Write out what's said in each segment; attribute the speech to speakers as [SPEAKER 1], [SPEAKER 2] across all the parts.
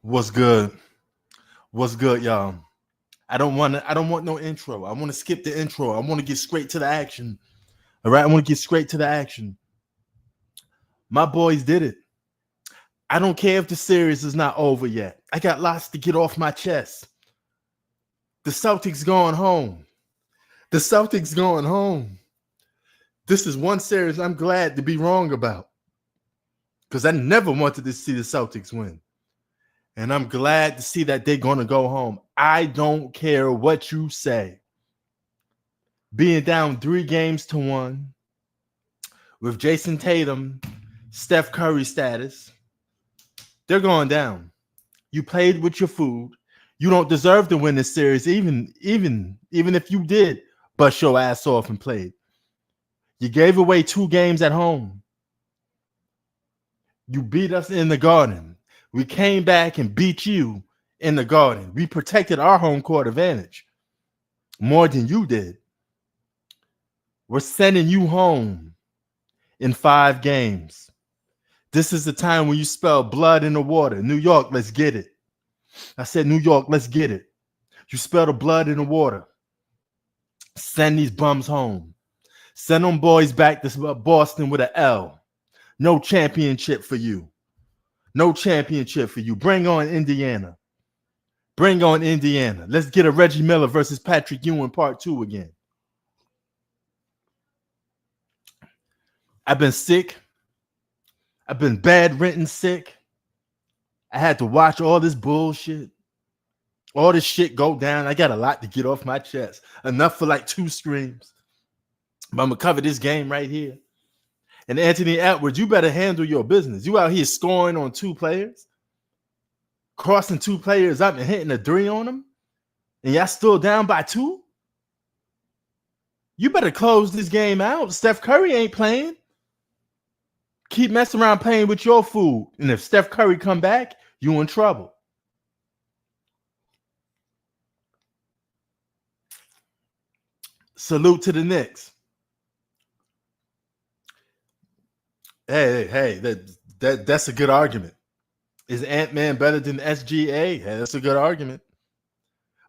[SPEAKER 1] What's good? What's good, y'all? I don't want no intro. I want to skip the intro. I want to get straight to the action. All right, I want to get straight to the action. My boys did it. I don't care if the series is not over yet. I got lots to get off my chest. The Celtics going home. The Celtics going home. This is one series I'm glad to be wrong about. Because I never wanted to see the Celtics win. And I'm glad to see that they're going to go home. I don't care what you say. Being down 3-1 with Jason Tatum, Steph Curry status, they're going down. You played with your food. You don't deserve to win this series, even if you did bust your ass off and played. You gave away 2 games at home. You beat us in the Garden. We came back and beat you in the Garden. We protected our home court advantage more than you did. We're sending you home in 5 games. This is the time when you spell blood in the water. New York, let's get it. I said, New York, let's get it. You spell the blood in the water. Send these bums home. Send them boys back to Boston with an L. No championship for you. No championship for you. Bring on Indiana. Bring on Indiana. Let's get a Reggie Miller versus Patrick Ewing part 2 again. I've been sick. I've been bed-ridden sick. I had to watch all this bullshit. All this shit go down. I got a lot to get off my chest. Enough for like 2 streams. But I'm going to cover this game right here. And Anthony Edwards, you better handle your business. You out here scoring on 2 players, crossing 2 players up and hitting a 3 on them, and y'all still down by 2? You better close this game out. Steph Curry ain't playing. Keep messing around playing with your food. And if Steph Curry come back, you in trouble. Salute to the Knicks. Hey, that's a good argument. Is Ant-Man better than SGA? Hey, that's a good argument.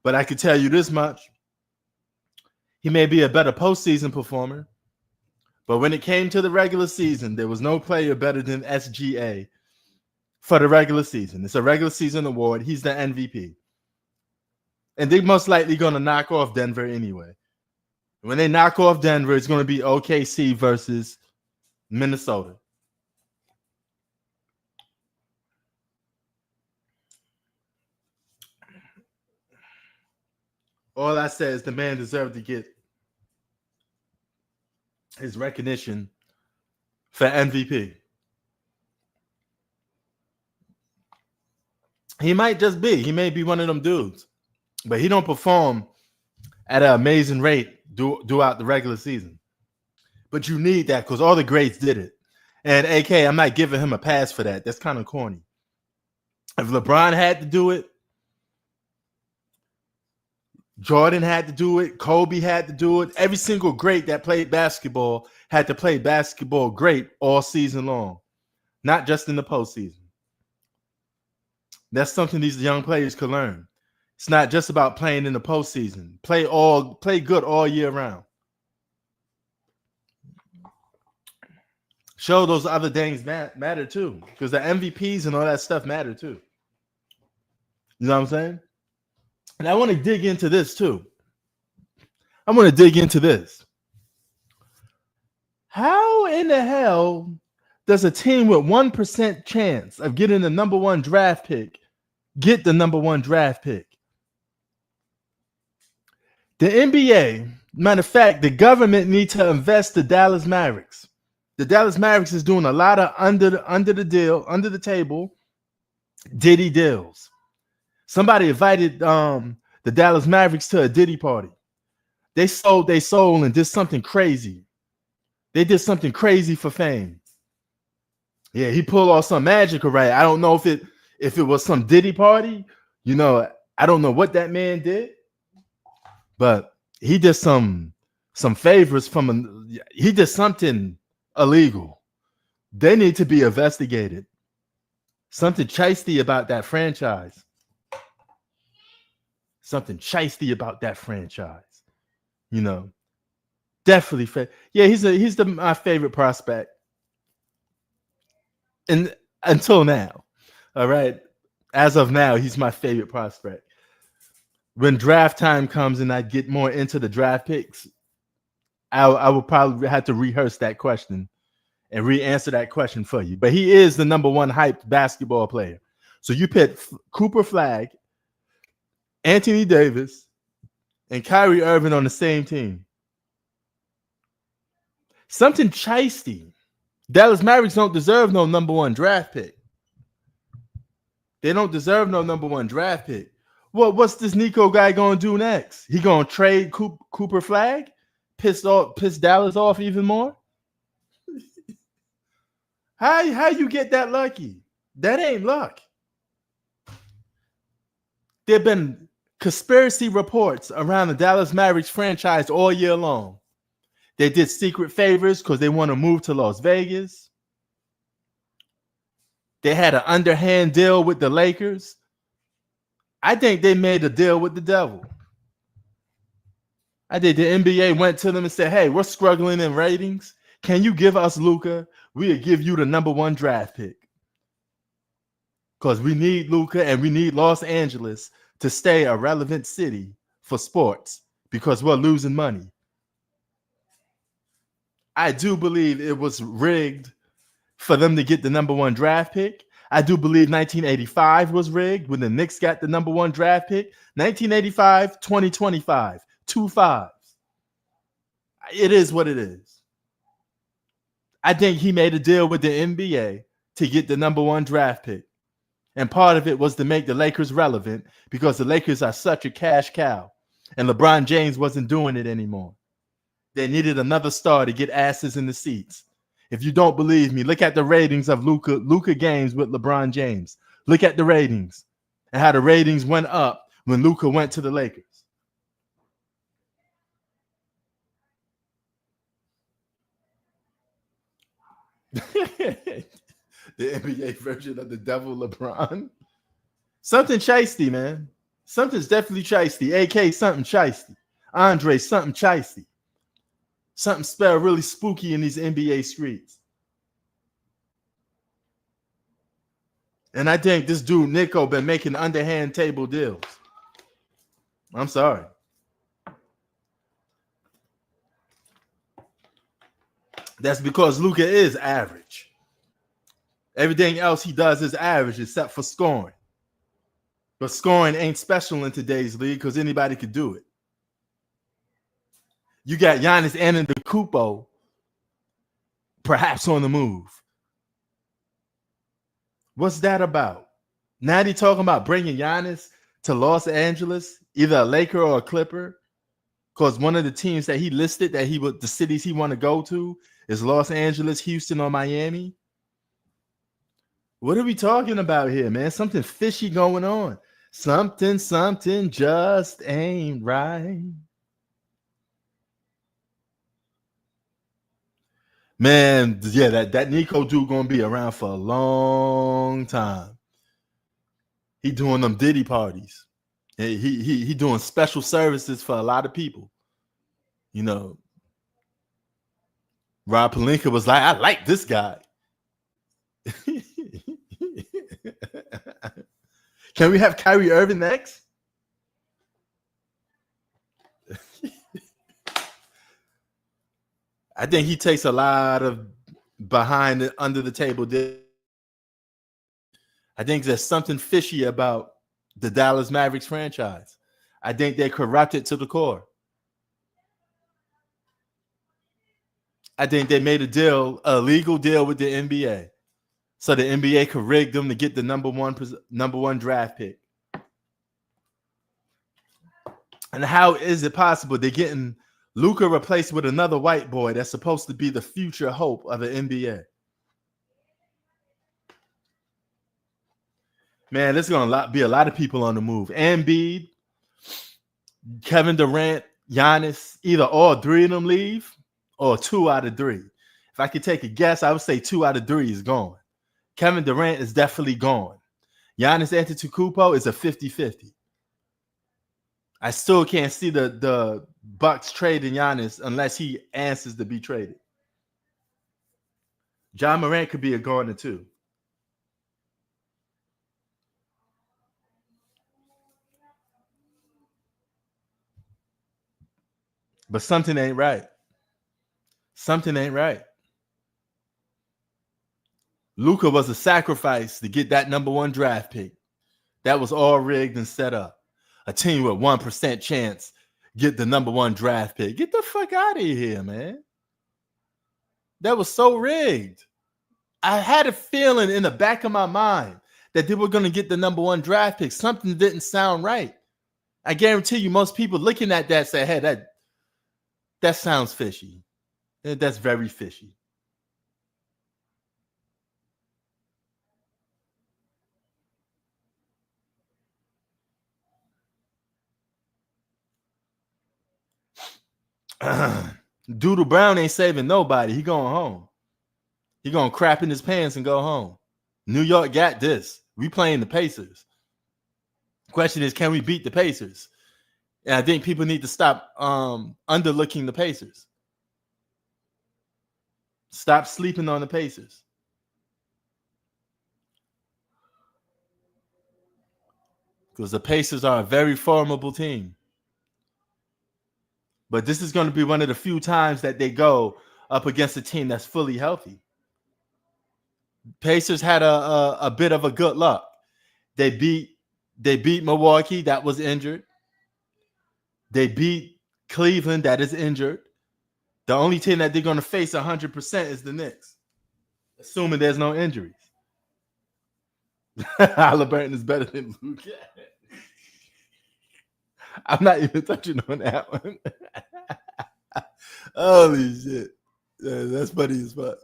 [SPEAKER 1] But I can tell you this much. He may be a better postseason performer, but when it came to the regular season, there was no player better than SGA for the regular season. It's a regular season award. He's the MVP. And they're most likely going to knock off Denver anyway. When they knock off Denver, it's going to be OKC versus Minnesota. All I said is the man deserved to get his recognition for MVP. He might just be. He may be one of them dudes. But he don't perform at an amazing rate throughout the regular season. But you need that because all the greats did it. And AK, I'm not giving him a pass for that. That's kind of corny. If LeBron had to do it, Jordan had to do it. Kobe had to do it. Every single great that played basketball had to play basketball great all season long, not just in the postseason. That's something these young players could learn. It's not just about playing in the postseason. Play good all year round. Show those other things matter too, because the MVPs and all that stuff matter too. You know what I'm saying? And I want to dig into this too. I want to dig into this. How in the hell does a team with 1% chance of getting the number 1 draft pick get the number 1 draft pick? The NBA, matter of fact, the government needs to invest the Dallas Mavericks. The Dallas Mavericks is doing a lot of under the table Diddy deals. Somebody invited the Dallas Mavericks to a Diddy party. They sold their soul and did something crazy. They did something crazy for fame. Yeah, he pulled off some magic, right? I don't know if it was some Diddy party. You know, I don't know what that man did, but he did some favors he did something illegal. They need to be investigated. Something cheisty about that franchise. Something cheisty about that franchise. You know, definitely. Yeah, he's my favorite prospect. And until now, all right. As of now, he's my favorite prospect. When draft time comes and I get more into the draft picks, I will probably have to rehearse that question and re-answer that question for you. But he is the number one hyped basketball player. So you put Cooper Flag, Anthony Davis, and Kyrie Irving on the same team. Something cheisty. Dallas Mavericks don't deserve no number one draft pick. They don't deserve no number one draft pick. Well, what's this Nico guy gonna do next? He gonna trade Cooper Flag? Piss Dallas off even more? How you get that lucky? That ain't luck. There have been conspiracy reports around the Dallas Mavericks franchise all year long. They did secret favors because they want to move to Las Vegas. They had an underhand deal with the Lakers. I think they made a deal with the devil. I think the NBA went to them and said, hey, we're struggling in ratings. Can you give us Luka? We'll give you the number one draft pick. Because we need Luka and we need Los Angeles to stay a relevant city for sports because we're losing money. I do believe it was rigged for them to get the number one draft pick. I do believe 1985 was rigged when the Knicks got the number one draft pick. 1985, 2025, 2 5s. It is what it is. I think he made a deal with the NBA to get the number one draft pick. And part of it was to make the Lakers relevant because the Lakers are such a cash cow. And LeBron James wasn't doing it anymore. They needed another star to get asses in the seats. If you don't believe me, look at the ratings of Luka games with LeBron James. Look at the ratings and how the ratings went up when Luka went to the Lakers. The NBA version of the devil LeBron. Something cheisty, man. Something's definitely cheisty. AK, something cheisty. Andre, something cheisty. Something spelled really spooky in these NBA streets. And I think this dude, Nico, been making underhand table deals. I'm sorry. That's because Luka is average. Everything else he does is average except for scoring. But scoring ain't special in today's league because anybody could do it. You got Giannis Antetokounmpo perhaps on the move. What's that about? Now they talking about bringing Giannis to Los Angeles, either a Laker or a Clipper, because one of the teams that he listed that the cities he want to go to is Los Angeles, Houston, or Miami. What are we talking about here, man? Something fishy going on. Something just ain't right. Man, yeah, that Nico dude gonna be around for a long time. He doing them Diddy parties. He doing special services for a lot of people. You know, Rob Pelinka was like, I like this guy. Can we have Kyrie Irving next? I think he takes a lot of under the table. I think there's something fishy about the Dallas Mavericks franchise. I think they're corrupted to the core. I think they made a legal deal with the NBA. So the NBA could rig them to get the number one draft pick. And how is it possible they're getting Luka replaced with another white boy that's supposed to be the future hope of the NBA? Man, there's going to be a lot of people on the move. Embiid, Kevin Durant, Giannis, either all three of them leave or 2 out of 3. If I could take a guess, I would say 2 out of 3 is gone. Kevin Durant is definitely gone. Giannis Antetokounmpo is a 50-50. I still can't see the Bucks trading Giannis unless he answers to be traded. John Morant could be a Garner too. But something ain't right. Something ain't right. Luka was a sacrifice to get that number 1 draft pick. That was all rigged and set up. A team with 1% chance get the number 1 draft pick. Get the fuck out of here, man. That was so rigged. I had a feeling in the back of my mind that they were going to get the number 1 draft pick. Something didn't sound right. I guarantee you most people looking at that say, hey, that sounds fishy. That's very fishy. Doodle Brown ain't saving nobody. He going home. He going to crap in his pants and go home. New York got this. We playing the Pacers. Question is, can we beat the Pacers? And I think people need to stop underlooking the Pacers. Stop sleeping on the Pacers. Because the Pacers are a very formidable team. But this is going to be one of the few times that they go up against a team that's fully healthy. Pacers had a bit of a good luck. They beat Milwaukee, that was injured. They beat Cleveland, that is injured. The only team that they're going to face 100% is the Knicks, assuming there's no injuries. Halliburton is better than Luka. I'm not even touching on that one. Holy shit. Yeah, that's funny as fuck.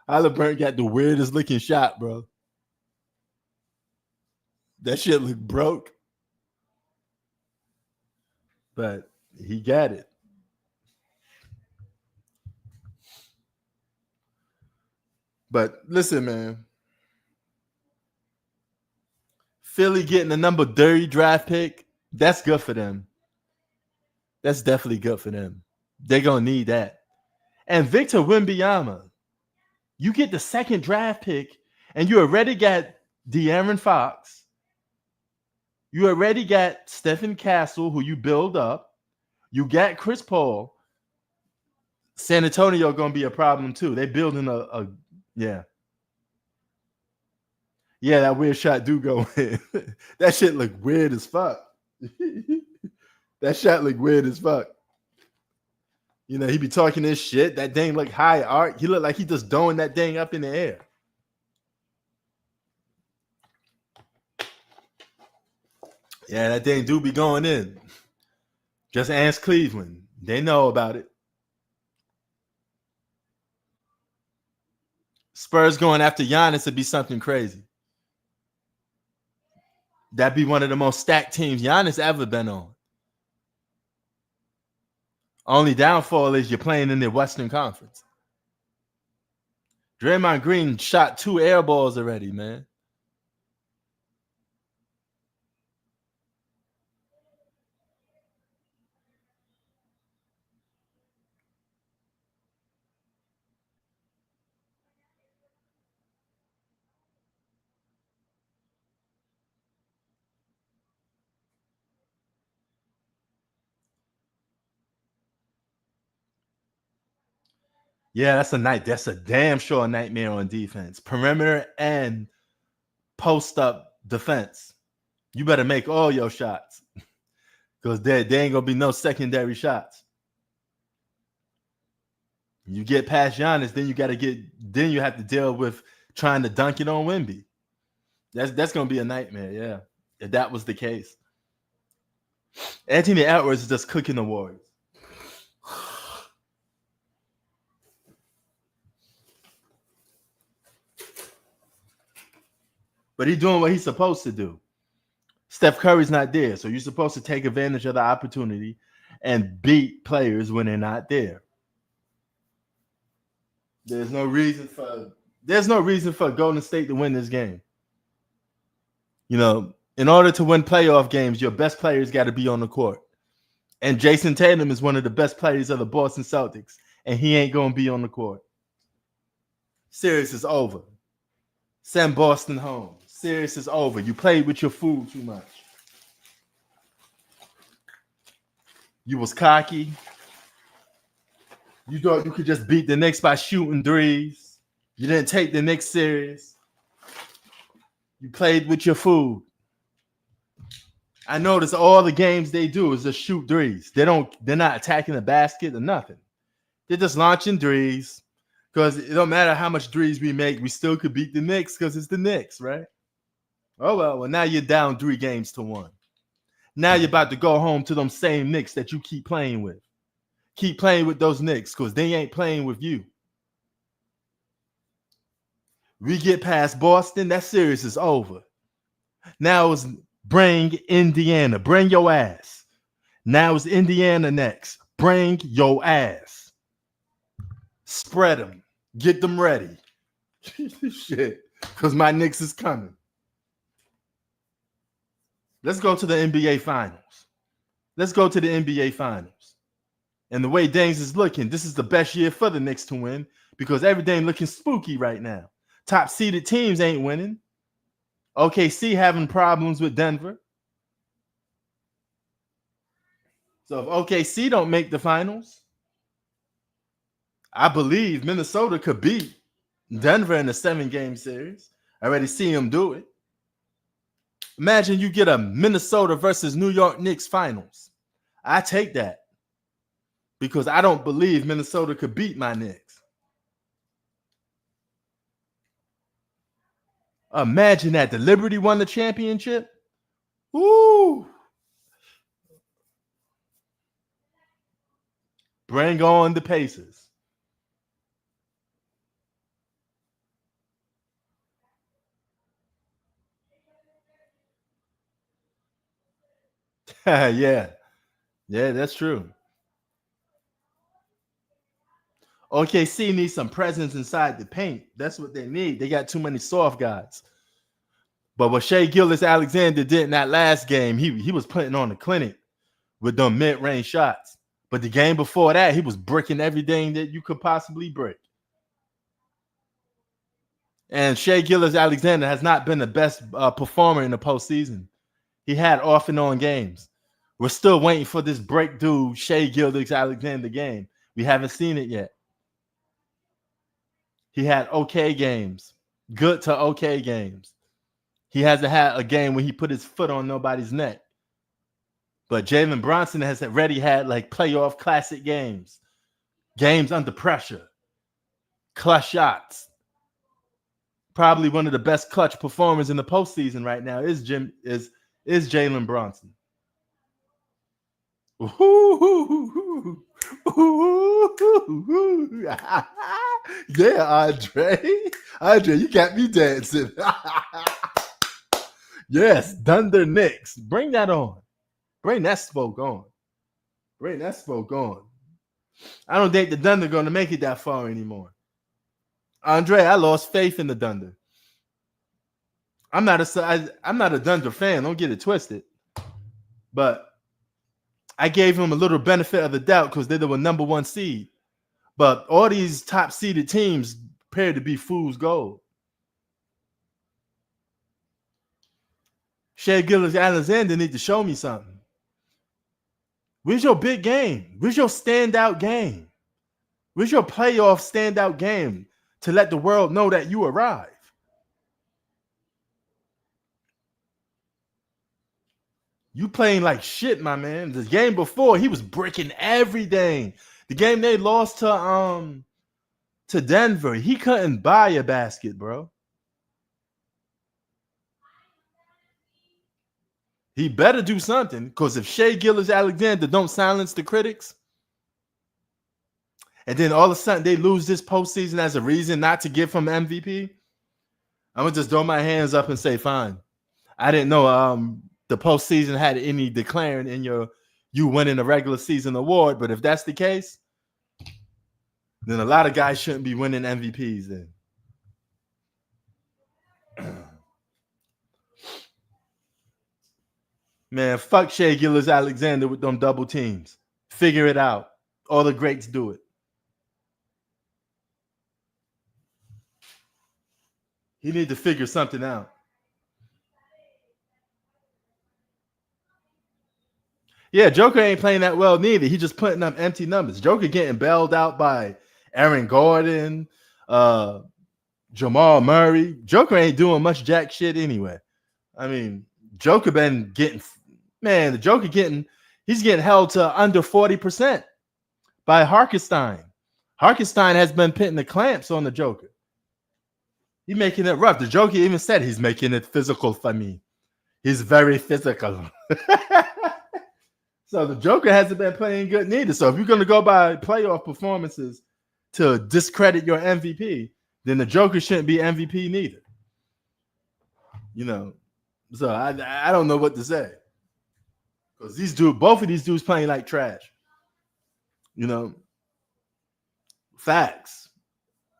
[SPEAKER 1] Halliburton got the weirdest looking shot, bro. That shit looked broke. But he got it. But listen, man. Philly getting the number 30 draft pick, that's good for them. That's definitely good for them. They're going to need that. And Victor Wembanyama, you get the 2nd draft pick, and you already got De'Aaron Fox. You already got Stephen Castle, who you build up. You got Chris Paul. San Antonio going to be a problem, too. They're building yeah. Yeah, that weird shot do go in. That shit look weird as fuck. That shot look weird as fuck. You know, he be talking this shit. That thing look high art. He look like he just throwing that thing up in the air. Yeah, that thing do be going in. Just ask Cleveland. They know about it. Spurs going after Giannis would be something crazy. That'd be one of the most stacked teams Giannis ever been on. Only downfall is you're playing in the Western Conference. Draymond Green shot 2 air balls already, man. Yeah, that's a night. That's a damn sure nightmare on defense. Perimeter and post up defense. You better make all your shots because there ain't gonna be no secondary shots. You get past Giannis, then you have to deal with trying to dunk it on Wemby. That's gonna be a nightmare. Yeah, if that was the case. Anthony Edwards is just cooking the Warriors. But he's doing what he's supposed to do. Steph Curry's not there, so you're supposed to take advantage of the opportunity and beat players when they're not there. There's no reason for Golden State to win this game. In order to win playoff games, your best players got to be on the court. And Jason Tatum is one of the best players of the Boston Celtics, and he ain't going to be on the court. Series is over. Send Boston home. Series is over. You played with your food too much. You was cocky. You thought you could just beat the Knicks by shooting threes. You didn't take the Knicks serious. You played with your food. I notice all the games they do is just shoot threes. They're not attacking the basket or nothing. They're just launching threes. Because it don't matter how much threes we make, we still could beat the Knicks because it's the Knicks, right? Oh, well, now you're down 3-1. Now you're about to go home to them same Knicks that you keep playing with. Keep playing with those Knicks because they ain't playing with you. We get past Boston, that series is over. Now it's bring Indiana. Bring your ass. Now it's Indiana next. Bring your ass. Spread them. Get them ready. Shit. Because my Knicks is coming. Let's go to the NBA Finals. And the way things is looking, this is the best year for the Knicks to win because everything looking spooky right now. Top seeded teams ain't winning. OKC having problems with Denver. So if OKC don't make the finals, I believe Minnesota could beat Denver in a 7-game series. I already see them do it. Imagine you get a Minnesota versus New York Knicks finals. I take that because I don't believe Minnesota could beat my Knicks. Imagine that. The Liberty won the championship. Woo! Bring on the Pacers. Yeah, that's true. OKC needs some presence inside the paint. That's what they need. They got too many soft guys. But what Shai Gilgeous-Alexander did in that last game, he was putting on a clinic with them mid-range shots. But the game before that, he was bricking everything that you could possibly brick. And Shai Gilgeous-Alexander has not been the best performer in the postseason. He had off and on games. We're still waiting for this breakthrough Shai Gilgeous-Alexander game. We haven't seen it yet. He had okay games, good to okay games. He hasn't had a game where he put his foot on nobody's neck. But Jalen Brunson has already had like playoff classic games under pressure, clutch shots. Probably one of the best clutch performers in the postseason right now is Jalen Brunson. Yeah, Andre, you got me dancing. Yes, Thunder Knicks. Bring that on. Bring that smoke on. I don't think the Thunder are going to make it that far anymore. Andre, I lost faith in the Thunder. I'm not a Thunder fan. Don't get it twisted. But I gave him a little benefit of the doubt because they were number 1 seed. But all these top seeded teams appear to be fool's gold. Shai Gilgeous-Alexander need to show me something. Where's your big game? Where's your standout game? Where's your playoff standout game to let the world know that you arrive? You playing like shit, my man. The game before, he was breaking everything. The game they lost to Denver, he couldn't buy a basket, bro. He better do something, because if Shai Gilgeous-Alexander don't silence the critics, and then all of a sudden they lose this postseason as a reason not to give him MVP, I'm gonna just throw my hands up and say, fine. I didn't know the postseason had any declaring in you winning a regular season award, but if that's the case, then a lot of guys shouldn't be winning MVPs then. Man, fuck Shea Gilgeous-Alexander with them double teams. Figure it out. All the greats do it. He need to figure something out. Yeah, Joker ain't playing that well neither. He just putting up empty numbers. Joker getting bailed out by Aaron Gordon, Jamal Murray. Joker ain't doing much jack shit anyway. I mean, Joker been getting, man, the Joker he's getting held to under 40% by Harkenstein. Harkenstein has been putting the clamps on the Joker. He's making it rough. The Joker even said he's making it physical for me. He's very physical. So the Joker hasn't been playing good neither. So if you're going to go by playoff performances to discredit your MVP, then the Joker shouldn't be MVP neither. You know, so I don't know what to say. Because both of these dudes playing like trash. You know, facts.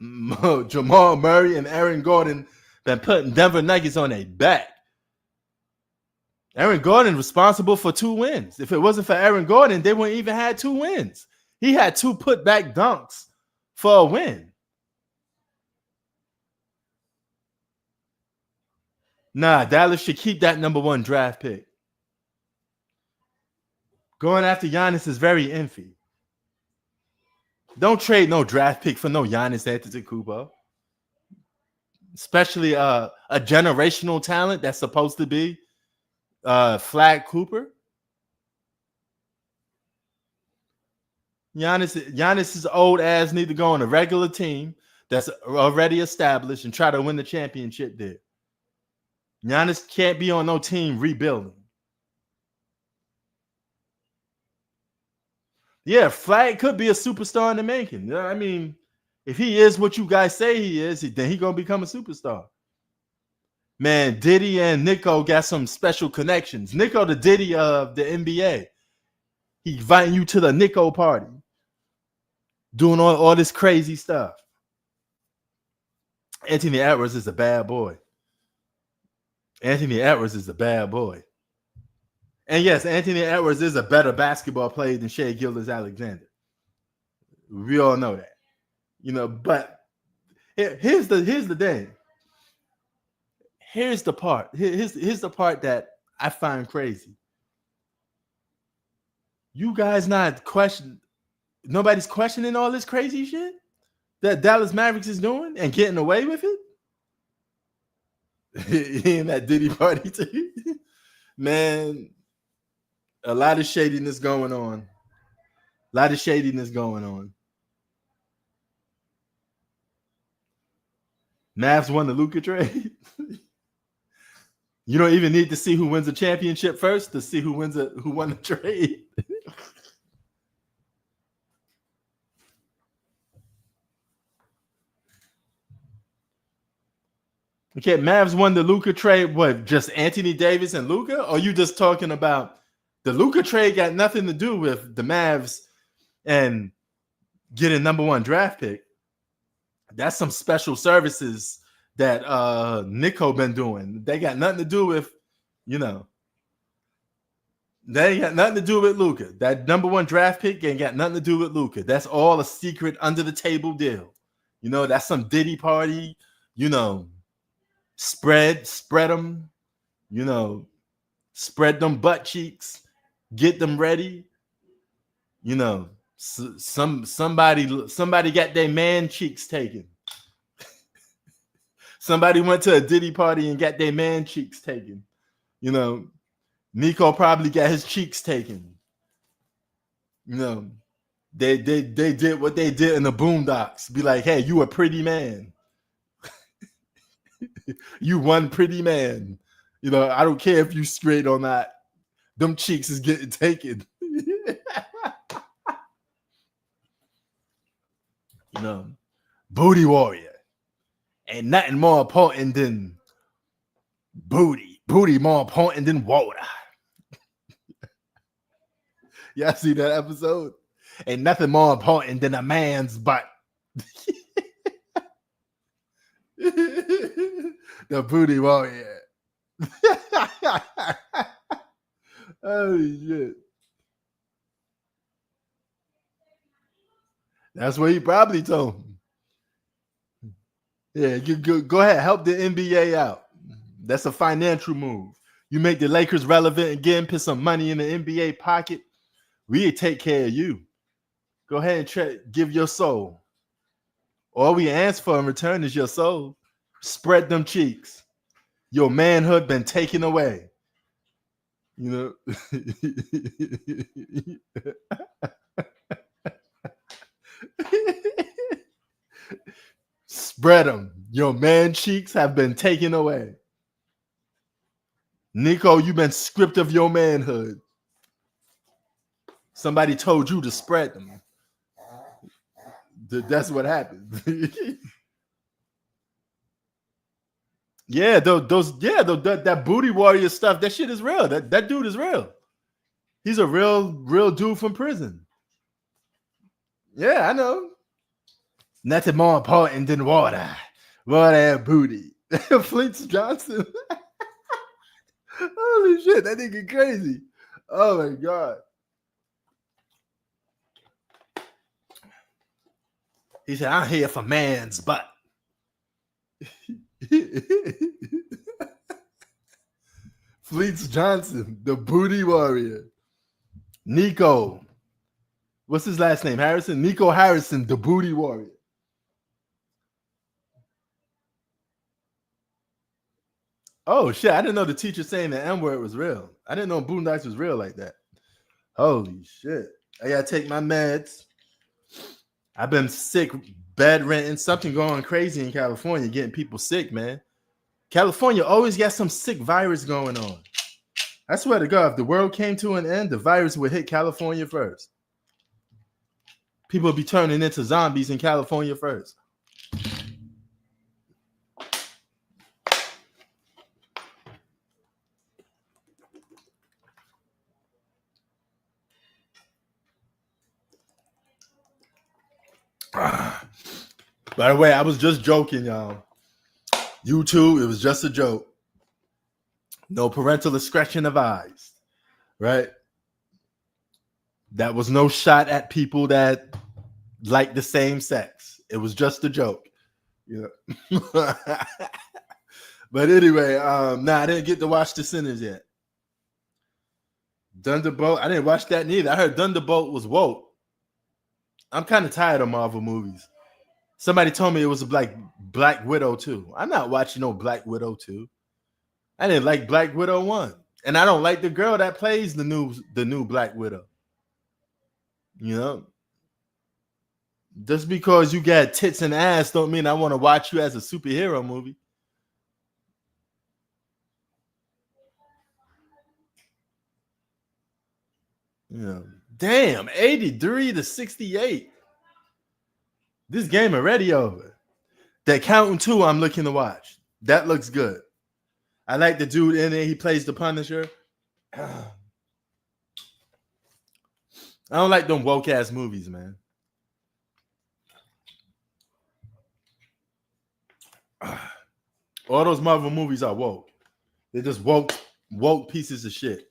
[SPEAKER 1] Jamal Murray and Aaron Gordon been putting Denver Nuggets on their back. Aaron Gordon responsible for 2 wins. If it wasn't for Aaron Gordon, they wouldn't even had 2 wins. He had 2 putback dunks for a win. Nah, Dallas should keep that number 1 draft pick. Going after Giannis is very iffy. Don't trade no draft pick for no Giannis Antetokounmpo. Especially a generational talent that's supposed to be Flag Cooper. Giannis's old ass need to go on a regular team that's already established and try to win the championship there. Giannis can't be on no team rebuilding. Yeah, Flag could be a superstar in the making. I mean, if he is what you guys say he is, then he gonna become a superstar. Man, Diddy and Nico got some special connections. Nico, the Diddy of the NBA. He inviting you to the Nico party. Doing all this crazy stuff. Anthony Edwards is a bad boy. Anthony Edwards is a bad boy. And yes, Anthony Edwards is a better basketball player than Shea Gilgeous-Alexander. We all know that. You know, but here's the thing. Here's the part. Here's the part that I find crazy. You guys nobody's questioning all this crazy shit that Dallas Mavericks is doing and getting away with it. In that Diddy party too. Man, a lot of shadiness going on. Mavs won the Luka trade. You don't even need to see who wins the championship first to see who won the trade. Okay, Mavs won the Luka trade. What, just Anthony Davis and Luka? Or you just talking about the Luka trade got nothing to do with the Mavs and getting number 1 draft pick? That's some special services that Nico been doing. They got nothing to do with, you know, they ain't got nothing to do with Luka. That number 1 draft pick ain't got nothing to do with Luka. That's all a secret under the table deal. You know, that's some Diddy party, you know, spread them, you know, spread them butt cheeks, get them ready. You know, somebody got their man cheeks taken. Somebody went to a Diddy party and got their man cheeks taken. You know, Nico probably got his cheeks taken. You know, they did what they did in the Boondocks. Be like, hey, you a pretty man. You one pretty man. You know, I don't care if you straight or not. Them cheeks is getting taken. You know, booty warrior. Ain't nothing more important than booty. Booty more important than water. Y'all see that episode? Ain't nothing more important than a man's butt. The booty warrior. Holy shit. That's what he probably told him. Yeah, you go ahead, help the NBA out. That's a financial move. You make the Lakers relevant again, put some money in the NBA pocket. We take care of you. Go ahead and give your soul. All we ask for in return is your soul. Spread them cheeks. Your manhood been taken away. You know. Spread them. Your man cheeks have been taken away. Nico, you've been stripped of your manhood. Somebody told you to spread them. That's what happened. Yeah, that booty warrior stuff, that shit is real. That dude is real. He's a real dude from prison. Yeah, I know. Nothing more important than water. Water and booty. Flint Johnson. Holy shit, that nigga crazy. Oh my God. He said, I'm here for man's butt. Fleets Johnson, the booty warrior. Nico. What's his last name? Harrison? Nico Harrison, the booty warrior. Oh shit, I didn't know the teacher saying the N-word was real. I didn't know Boondocks was real like that. Holy shit. I gotta take my meds. I've been sick, bedridden, something going crazy in California, getting people sick, man. California always got some sick virus going on. I swear to God, if the world came to an end, the virus would hit California first. People would be turning into zombies in California first. By the way, I was just joking, y'all. YouTube, it was just a joke. No parental discretion advised, right? That was no shot at people that like the same sex. It was just a joke. You know? But anyway, I didn't get to watch The Sinners yet. Thunderbolt, I didn't watch that neither. I heard Thunderbolt was woke. I'm kind of tired of Marvel movies. Somebody told me it was a Black Widow 2. I'm not watching no Black Widow 2. I didn't like Black Widow 1. And I don't like the girl that plays the new Black Widow. You know? Just because you got tits and ass don't mean I want to watch you as a superhero movie. Yeah. Damn, 83 to 68. This game already over. The Accountant 2 I'm looking to watch. That looks good. I like the dude in it. He plays the Punisher. I don't like them woke ass movies, man. All those Marvel movies are woke. They're just woke pieces of shit.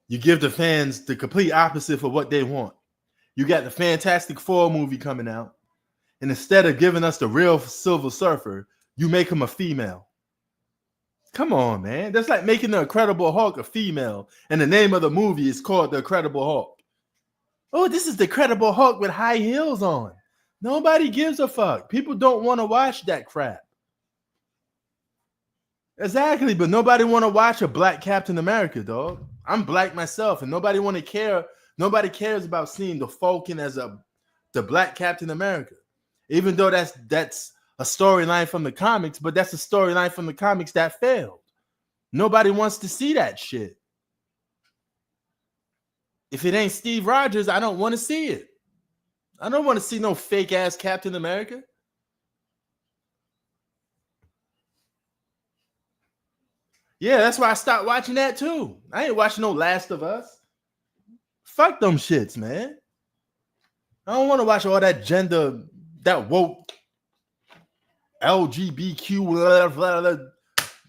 [SPEAKER 1] You give the fans the complete opposite for what they want. You got the Fantastic Four movie coming out, and instead of giving us the real Silver Surfer, you make him a female. Come on, man. That's like making the Incredible Hulk a female, and the name of the movie is called The Incredible Hulk. Oh, this is the Incredible Hulk with high heels on. Nobody gives a fuck. People don't want to watch that crap. Exactly, but nobody want to watch a black Captain America, dog. I'm black myself, and nobody want to care. Nobody cares about seeing the Falcon as the black Captain America, even though that's a storyline from the comics. But that's a storyline from the comics that failed. Nobody wants to see that shit. If it ain't Steve Rogers, I don't want to see it. I don't want to see no fake ass Captain America. Yeah, that's why I stopped watching that too. I ain't watching no Last of Us. Fuck them shits, man. I don't want to watch all that gender, that woke LGBTQ blah, blah, blah,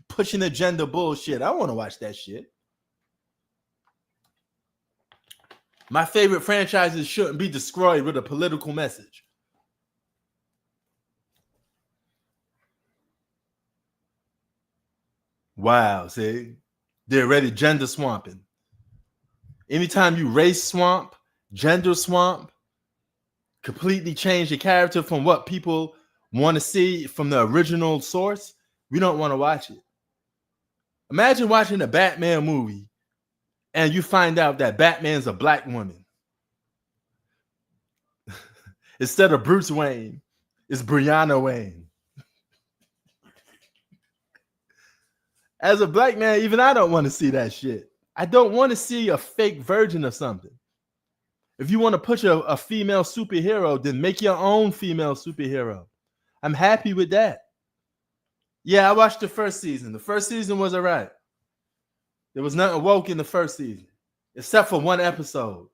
[SPEAKER 1] pushing agenda bullshit. I don't want to watch that shit. My favorite franchises shouldn't be destroyed with a political message. Wow, see? They're already gender swamping. Anytime you race swamp, gender swamp, completely change the character from what people want to see from the original source, we don't want to watch it. Imagine watching a Batman movie and you find out that Batman's a black woman. Instead of Bruce Wayne, it's Brianna Wayne. As a black man, even I don't want to see that shit. I don't want to see a fake version of something. If you want to push a female superhero, then make your own female superhero. I'm happy with that. Yeah, I watched the first season. The first season was all right. There was nothing woke in the first season, except for one episode.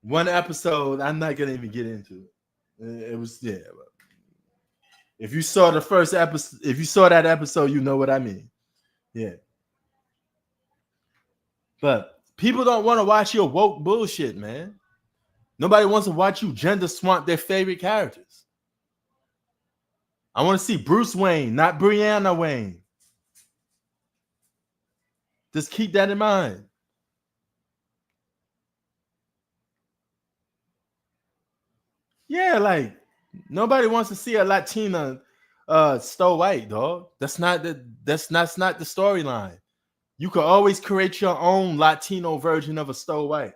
[SPEAKER 1] One episode, I'm not going to even get into it. It was, yeah. If you saw the first episode, if you saw that episode, you know what I mean. Yeah. But people don't want to watch your woke bullshit, man. Nobody wants to watch you gender swamp their favorite characters. I want to see Bruce Wayne, not Brianna Wayne. Just keep that in mind. Yeah, like nobody wants to see a Latina Snow White, dog. That's not the storyline. You could always create your own Latino version of a Snow White.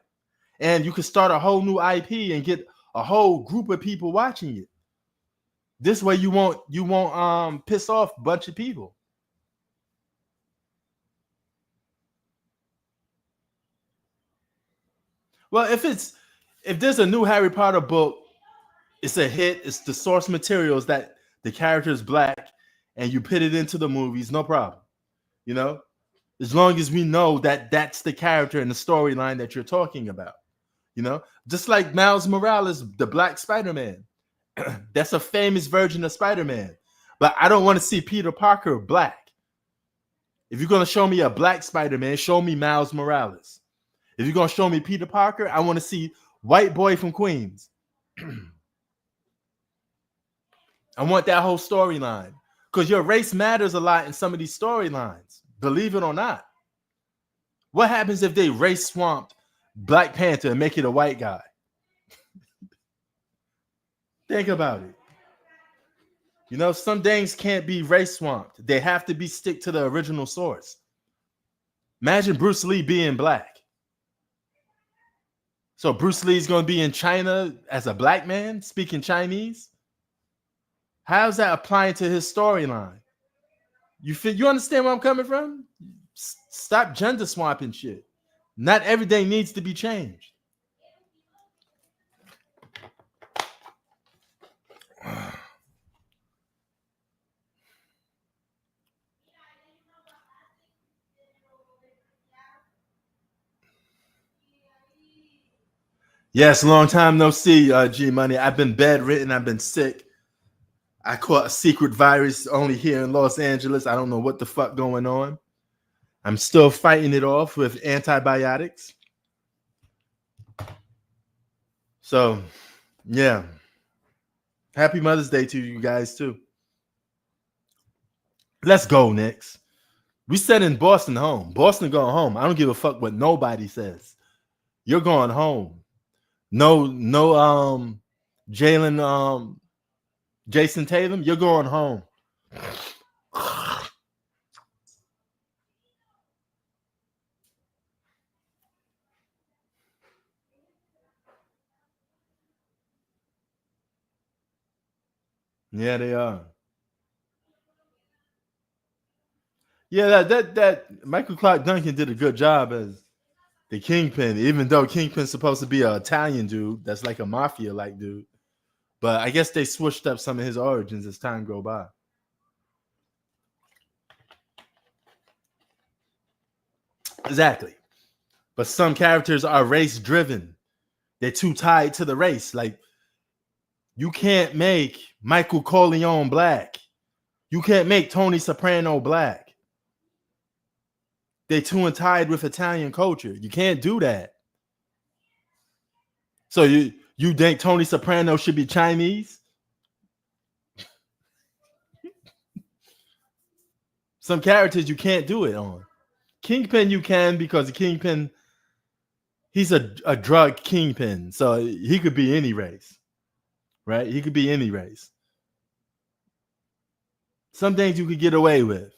[SPEAKER 1] And you could start a whole new IP and get a whole group of people watching it. This way you won't piss off a bunch of people. Well, if there's a new Harry Potter book, it's a hit, it's the source materials that the character is black and you put it into the movies, no problem. You know, as long as we know that that's the character and the storyline that you're talking about. You know, just like Miles Morales, the Black Spider-Man. That's a famous version of Spider-Man. But I don't want to see Peter Parker black. If you're going to show me a black Spider-Man, show me Miles Morales. If you're going to show me Peter Parker, I want to see white boy from Queens. I want that whole storyline. Because your race matters a lot in some of these storylines. Believe it or not. What happens if they race swamped Black Panther and make it a white guy? Think about it. You know, some things can't be race swamped. They have to be stick to the original source. Imagine Bruce Lee being black. So Bruce Lee's going to be in China as a black man speaking Chinese? How's that applying to his storyline? You understand where I'm coming from? Stop gender swapping shit. Not everything needs to be changed. Yes, long time no see, G Money. I've been bedridden. I've been sick. I caught a secret virus only here in Los Angeles. I don't know what the fuck going on. I'm still fighting it off with antibiotics. So, yeah. Happy Mother's Day to you guys, too. Let's go, Knicks. We sending Boston home. Boston going home. I don't give a fuck what nobody says. You're going home. No, Jalen, Jason Tatum, you're going home. Yeah, they are. Yeah, that Michael Clark Duncan did a good job as the Kingpin, even though Kingpin's supposed to be an Italian dude that's like a mafia-like dude. But I guess they switched up some of his origins as time go by. Exactly. But some characters are race-driven. They're too tied to the race. Like, you can't make Michael Corleone black. You can't make Tony Soprano black. They're too tied with Italian culture. You can't do that. So you think Tony Soprano should be Chinese? Some characters you can't do it on. Kingpin you can because the Kingpin, he's a drug kingpin, so he could be any race, right? He could be any race. Some things you could get away with.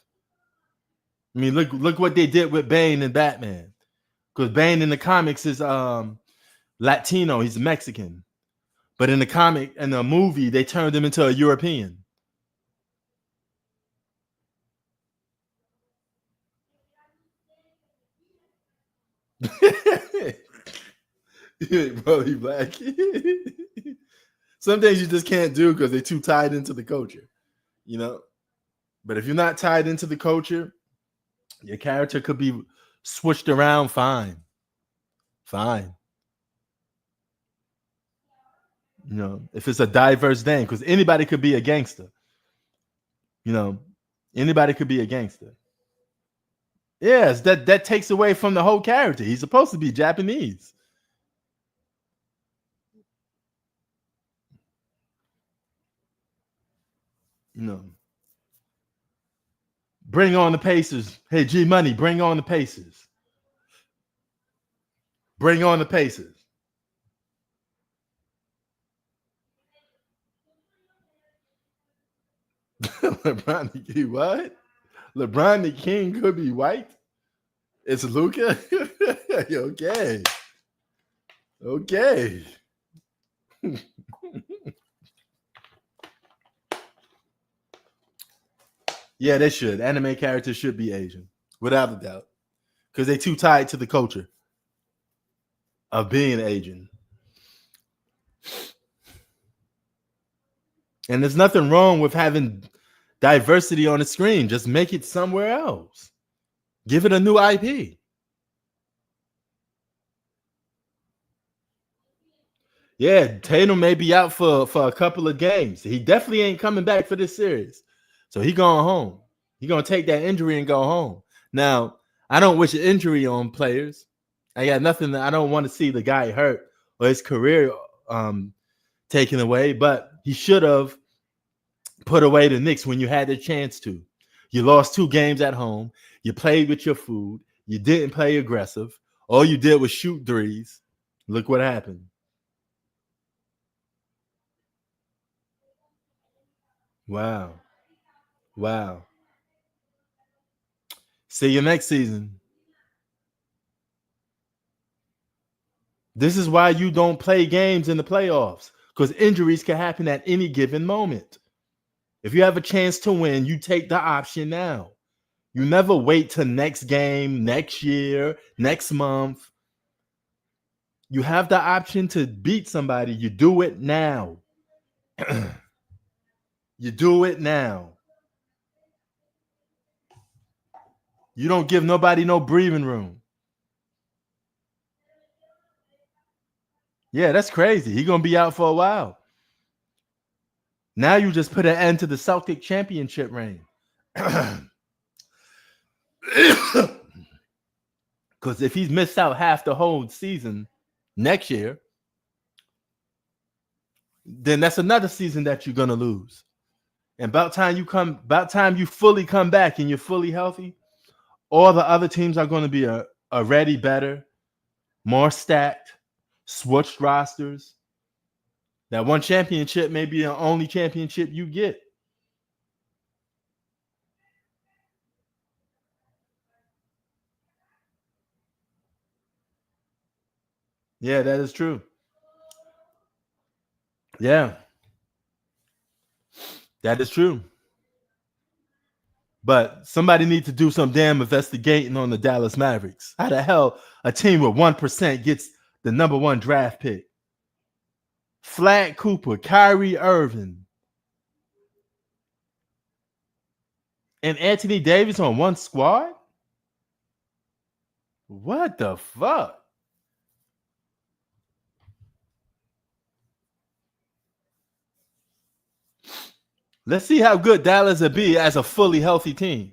[SPEAKER 1] I mean, look what they did with Bane and Batman. Because Bane in the comics is Latino, he's Mexican. But in the comic and the movie, they turned him into a European. Probably black. Some things you just can't do because they're too tied into the culture, you know. But if you're not tied into the culture, your character could be switched around fine. Fine. You know, if it's a diverse thing, because anybody could be a gangster. You know, anybody could be a gangster. Yes, that takes away from the whole character. He's supposed to be Japanese. You know, bring on the Pacers. Hey, G Money, bring on the Pacers. Bring on the Pacers. LeBron the King, what? LeBron the King could be white. It's Luca. Okay. Okay. Yeah, they should. Anime characters should be Asian, without a doubt, because they're too tied to the culture of being Asian. And there's nothing wrong with having diversity on the screen. Just make it somewhere else. Give it a new IP. Yeah, Tatum may be out for a couple of games. He definitely ain't coming back for this series. So he going home. He gonna take that injury and go home. Now, I don't wish injury on players. I got nothing. I don't want to see the guy hurt or his career taken away. But he should have put away the Knicks when you had the chance to. You lost 2 games at home. You played with your food. You didn't play aggressive. All you did was shoot threes. Look what happened. Wow. Wow. See you next season. This is why you don't play games in the playoffs, because injuries can happen at any given moment. If you have a chance to win, you take the option now. You never wait till next game, next year, next month. You have the option to beat somebody. You do it now. You do it now. You don't give nobody no breathing room. Yeah, that's crazy. He's going to be out for a while. Now you just put an end to the Celtic championship reign. Because if he's missed out half the whole season next year, then that's another season that you're gonna lose. And about time you fully come back and you're fully healthy, all the other teams are going to be already better, more stacked, switched rosters. That one championship may be the only championship you get. Yeah, that is true. Yeah, that is true. But somebody needs to do some damn investigating on the Dallas Mavericks. How the hell a team with 1% gets the number 1 draft pick? Flat Cooper, Kyrie Irving, and Anthony Davis on one squad? What the fuck? Let's see how good Dallas will be as a fully healthy team.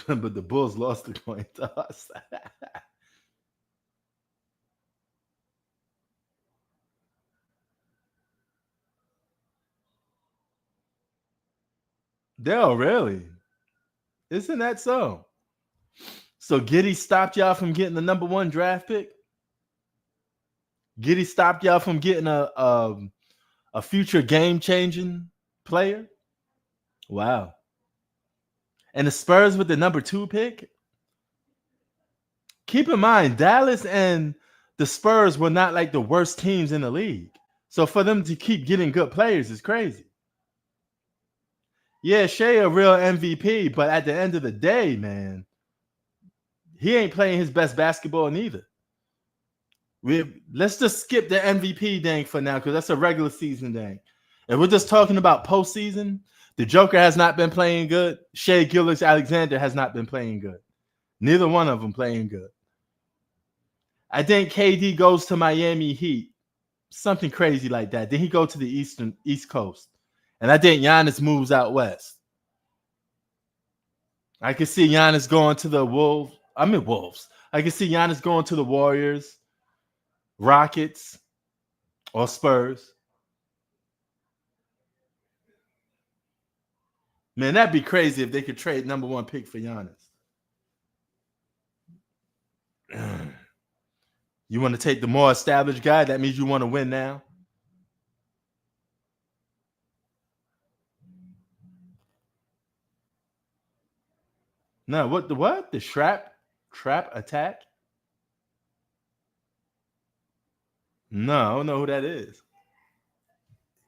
[SPEAKER 1] But the Bulls lost the coin toss. Dale, really? Isn't that so? So Giddy stopped y'all from getting the number one draft pick? Giddy stopped y'all from getting a future game changing player? Wow. And the Spurs with the number two pick? Keep in mind, Dallas and the Spurs were not like the worst teams in the league. So for them to keep getting good players is crazy. Yeah, Shea a real MVP, but at the end of the day, man, he ain't playing his best basketball neither. Let's just skip the MVP thing for now because that's a regular season thing. And we're just talking about postseason. The Joker has not been playing good. Shea Gillis Alexander has not been playing good. Neither one of them playing good. I think KD goes to Miami Heat, something crazy like that. Then he go to the East Coast, and I think Giannis moves out west. I can see Giannis going to the Wolves. Wolves. I can see Giannis going to the Warriors, Rockets, or Spurs. Man, that'd be crazy if they could trade number one pick for Giannis. You want to take the more established guy? That means you want to win now. No, what the what? The trap attack? No, I don't know who that is.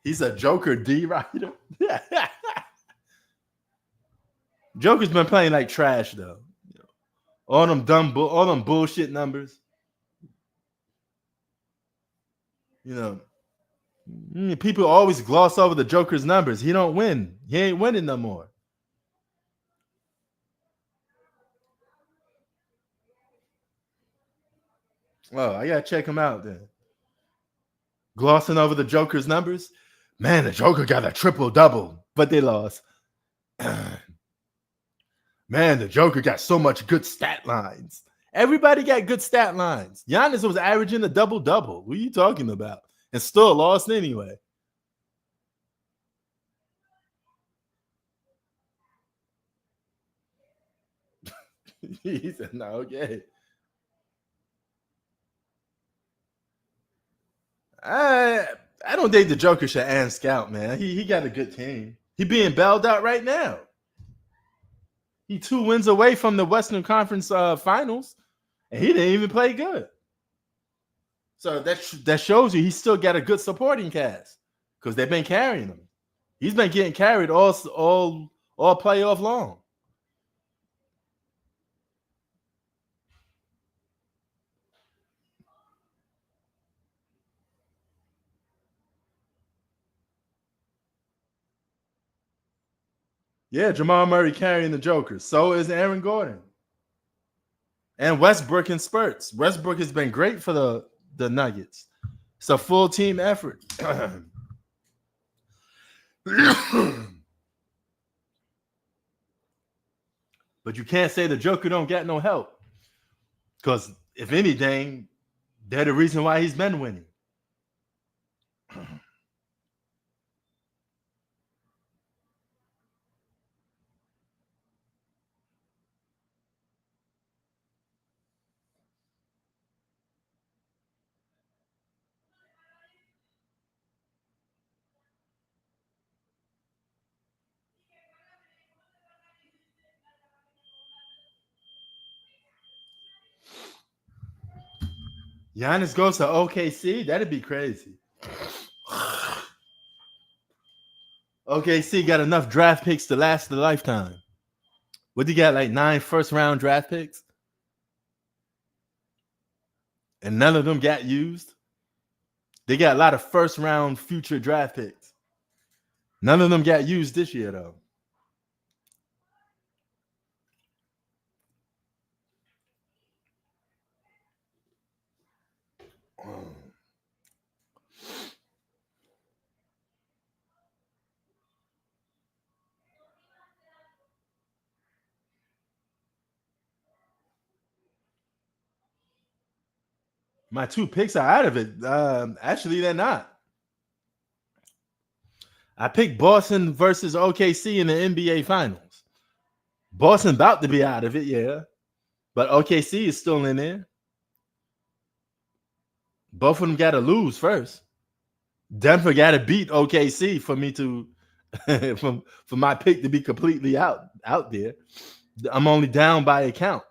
[SPEAKER 1] He's a Joker D writer. Joker's been playing like trash though. All them all them bullshit numbers. You know, people always gloss over the Joker's numbers. He don't win. He ain't winning no more. Oh, I gotta check him out then. Glossing over the Joker's numbers. Man, the Joker got a triple double, but they lost. Man, the Joker got so much good stat lines. Everybody got good stat lines. Giannis was averaging a double double. What are you talking about? And still lost anyway. He said, "No, okay." I I don't think the Joker should ask out, man. He got a good team. He being bailed out right now. He 2 wins away from the Western Conference Finals, and he didn't even play good. So that shows you he's still got a good supporting cast because they've been carrying him. He's been getting carried all playoff long. Yeah, Jamal Murray carrying the Joker. So is Aaron Gordon and Westbrook in spurts. Westbrook has been great for the Nuggets. It's a full team effort. But you can't say the Joker don't get no help. Because if anything, they're the reason why he's been winning. Giannis goes to OKC, that'd be crazy. OKC got enough draft picks to last a lifetime. What do you got, like 9 first-round draft picks? And none of them got used? They got a lot of first-round future draft picks. None of them got used this year, though. My 2 picks are out of it. Actually, they're not. I picked Boston versus OKC in the NBA Finals. Boston about to be out of it, yeah. But OKC is still in there. Both of them got to lose first. Denver got to beat OKC for me to for my pick to be completely out there. I'm only down by a count.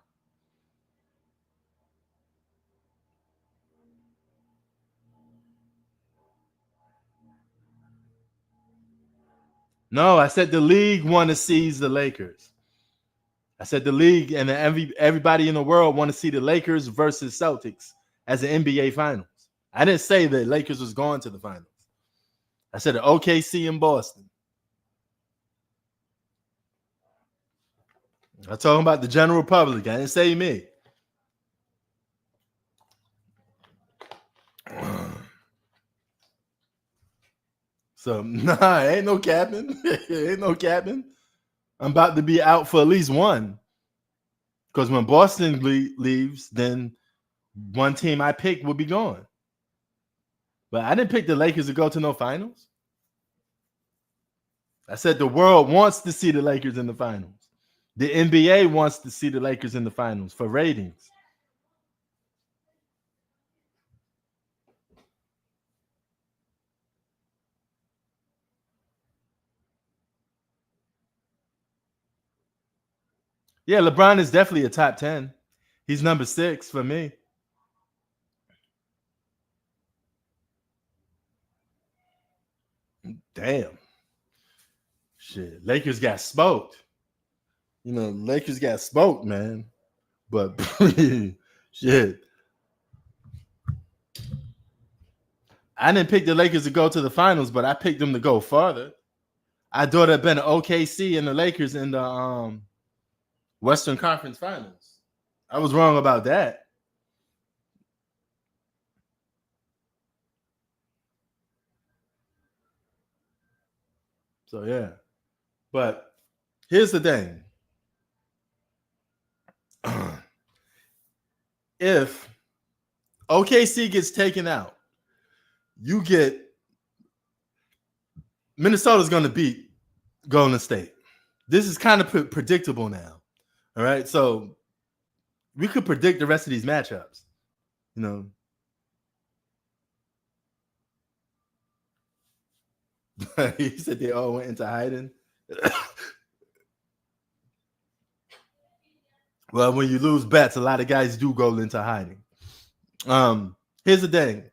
[SPEAKER 1] No, I said the league want to seize the Lakers. I said the league and everybody in the world want to see the Lakers versus Celtics as the NBA Finals. I didn't say the Lakers was going to the finals. I said the OKC in Boston. I'm talking about the general public. I didn't say me. So nah, ain't no capping. Ain't no capping. I'm about to be out for at least one. Because when Boston leaves, then one team I picked will be gone. But I didn't pick the Lakers to go to no finals. I said the world wants to see the Lakers in the finals. The NBA wants to see the Lakers in the finals for ratings. Yeah, LeBron is definitely a top 10. He's number 6 for me. Damn. Shit. Lakers got smoked. Lakers got smoked, man. But shit. I didn't pick the Lakers to go to the finals, but I picked them to go farther. I thought it'd been OKC and the Lakers in the Western Conference Finals. I was wrong about that. So yeah. But here's the thing. If OKC gets taken out, you get Minnesota's going to beat Golden State. This is kind of predictable now. All right. So we could predict the rest of these matchups. He said they all went into hiding. Well, when you lose bets, a lot of guys do go into hiding. Here's the thing.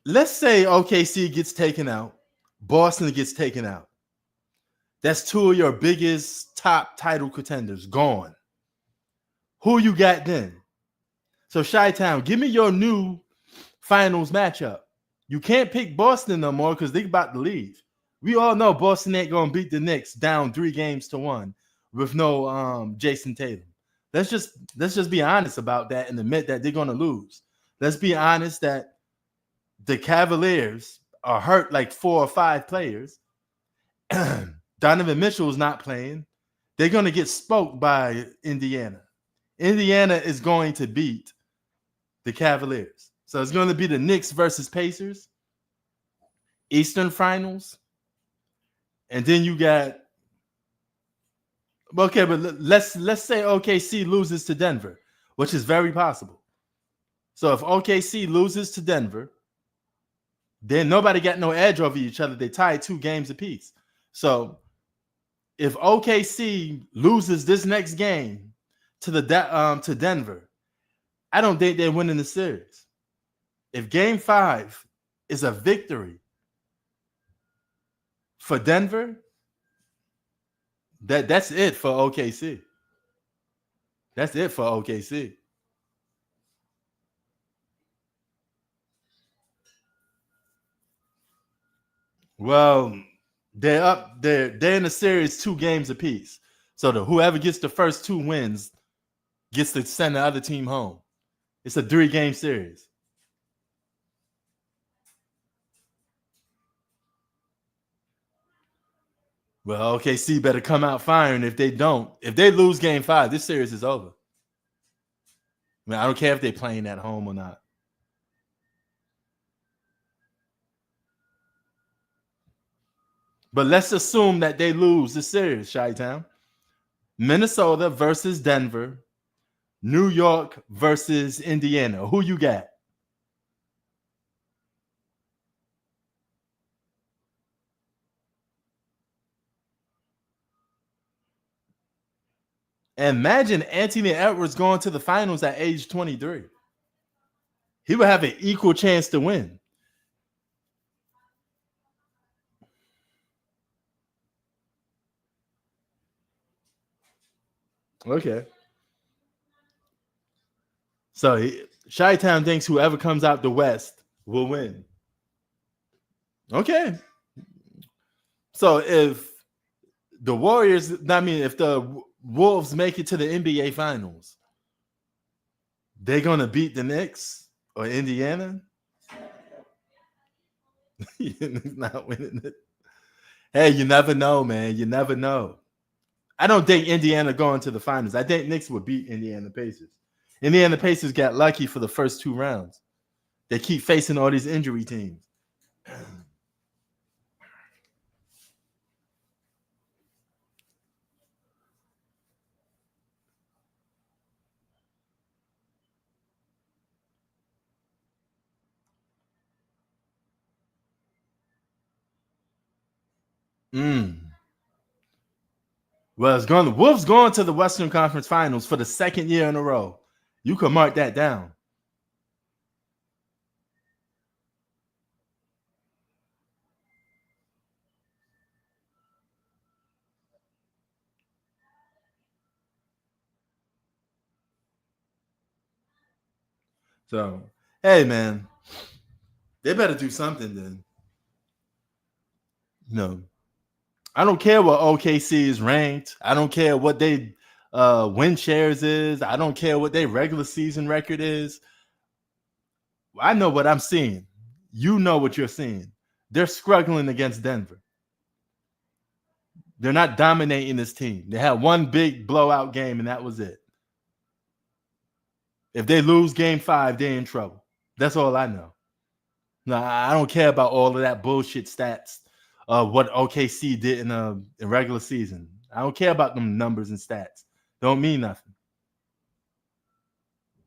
[SPEAKER 1] Let's say OKC gets taken out, Boston gets taken out. That's 2 of your biggest top title contenders gone. Who you got then? So Chi-Town, give me your new finals matchup. You can't pick Boston no more because they're about to leave. We all know Boston ain't gonna beat the Knicks down 3-1 with no Jason Tatum. Let's just be honest about that and admit that they're gonna lose. Let's be honest that the Cavaliers are hurt like 4 or 5 players. Donovan Mitchell is not playing. They're gonna get smoked by Indiana. Indiana is going to beat the Cavaliers. So it's going to be the Knicks versus Pacers, Eastern Finals, and then you got but let's say OKC loses to Denver, which is very possible. So if OKC loses to Denver, then nobody got no edge over each other. They tied 2 games apiece. So if OKC loses this next game to Denver, I don't think they're winning the series. If Game 5 is a victory for Denver, that's it for OKC. That's it for OKC. Well, they're up. They're in the series 2 games apiece. So whoever gets the first 2 wins gets to send the other team home. It's a 3-game series. Well, OKC better come out firing. If they don't, if they lose Game 5, this series is over. I mean, I don't care if they're playing at home or not. But let's assume that they lose the series, Chi-Town. Minnesota versus Denver. New York versus Indiana. Who you got? Imagine Anthony Edwards going to the finals at age 23. He would have an equal chance to win. Okay. So Chi-Town thinks whoever comes out the West will win. Okay. So if the Warriors, if the Wolves make it to the NBA Finals, they're going to beat the Knicks or Indiana? Not winning it. Hey, you never know, man. You never know. I don't think Indiana going to the finals. I think Knicks would beat Indiana Pacers. Indiana Pacers got lucky for the first 2 rounds. They keep facing all these injury teams. Well, Wolves going to the Western Conference Finals for the 2nd year in a row. You can mark that down. So, hey, man, they better do something then. No, I don't care what OKC is ranked. I don't care what they win shares is. I don't care what their regular season record is. I know what I'm seeing. You know what you're seeing. They're struggling against Denver. They're not dominating this team. They had one big blowout game, and that was it. If they lose Game 5, they're in trouble. That's all I know. No, I don't care about all of that bullshit stats of what OKC did in regular season. I don't care about them numbers and stats. Don't mean nothing.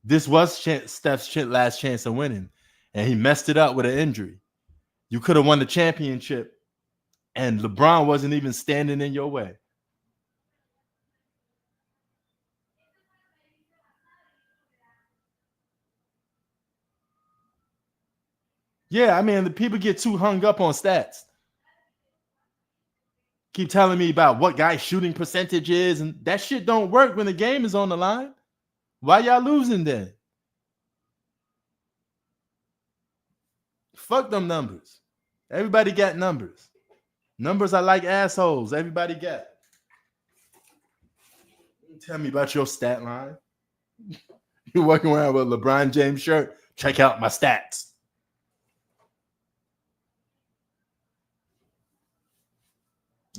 [SPEAKER 1] This was Steph's last chance of winning, and he messed it up with an injury. You could have won the championship, and LeBron wasn't even standing in your way. Yeah, I mean, the people get too hung up on stats. Keep telling me about what guy's shooting percentage is, and that shit don't work when the game is on the line. Why y'all losing then? Fuck them numbers. Everybody got numbers. Numbers are like assholes. Everybody got. Tell me about your stat line. You're walking around with a LeBron James shirt. Check out my stats.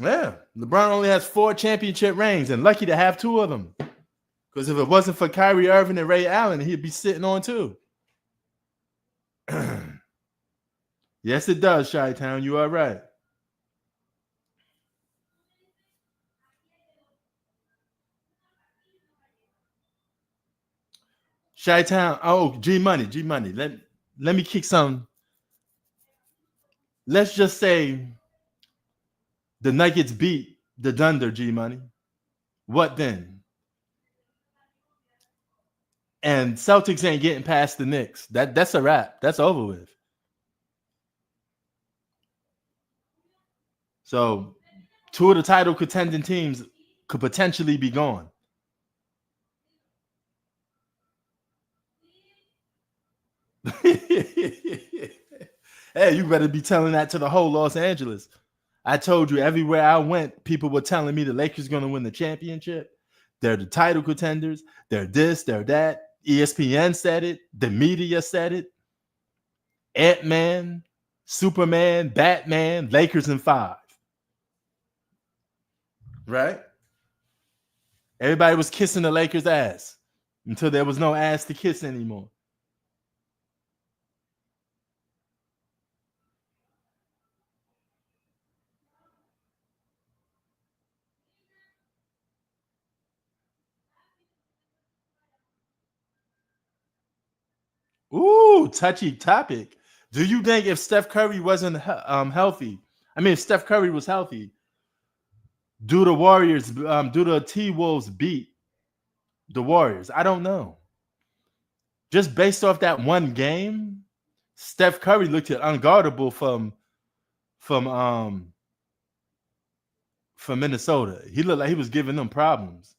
[SPEAKER 1] Yeah, LeBron only has 4 championship rings and lucky to have 2 of them. Because if it wasn't for Kyrie Irving and Ray Allen, he'd be sitting on 2. Yes, it does, Chi-Town. You are right. Chi-Town. Oh, G Money. Let me kick some. Let's just say the Nuggets beat the Thunder, G Money. What then? And Celtics ain't getting past the Knicks. That's a wrap. That's over with. So 2 of the title contending teams could potentially be gone. Hey, you better be telling that to the whole Los Angeles. I told you everywhere I went, people were telling me the Lakers going to win the championship. They're the title contenders. They're this, they're that. ESPN said it. The media said it. Ant-Man, Superman, Batman, Lakers in 5. right? Everybody was kissing the Lakers' ass until there was no ass to kiss anymore. Ooh, touchy topic. Do you think if Steph Curry wasn't healthy, I mean, if Steph Curry was healthy, do the Warriors, do the T-Wolves beat the Warriors? I don't know. Just based off that one game, Steph Curry looked unguardable from from Minnesota. He looked like he was giving them problems.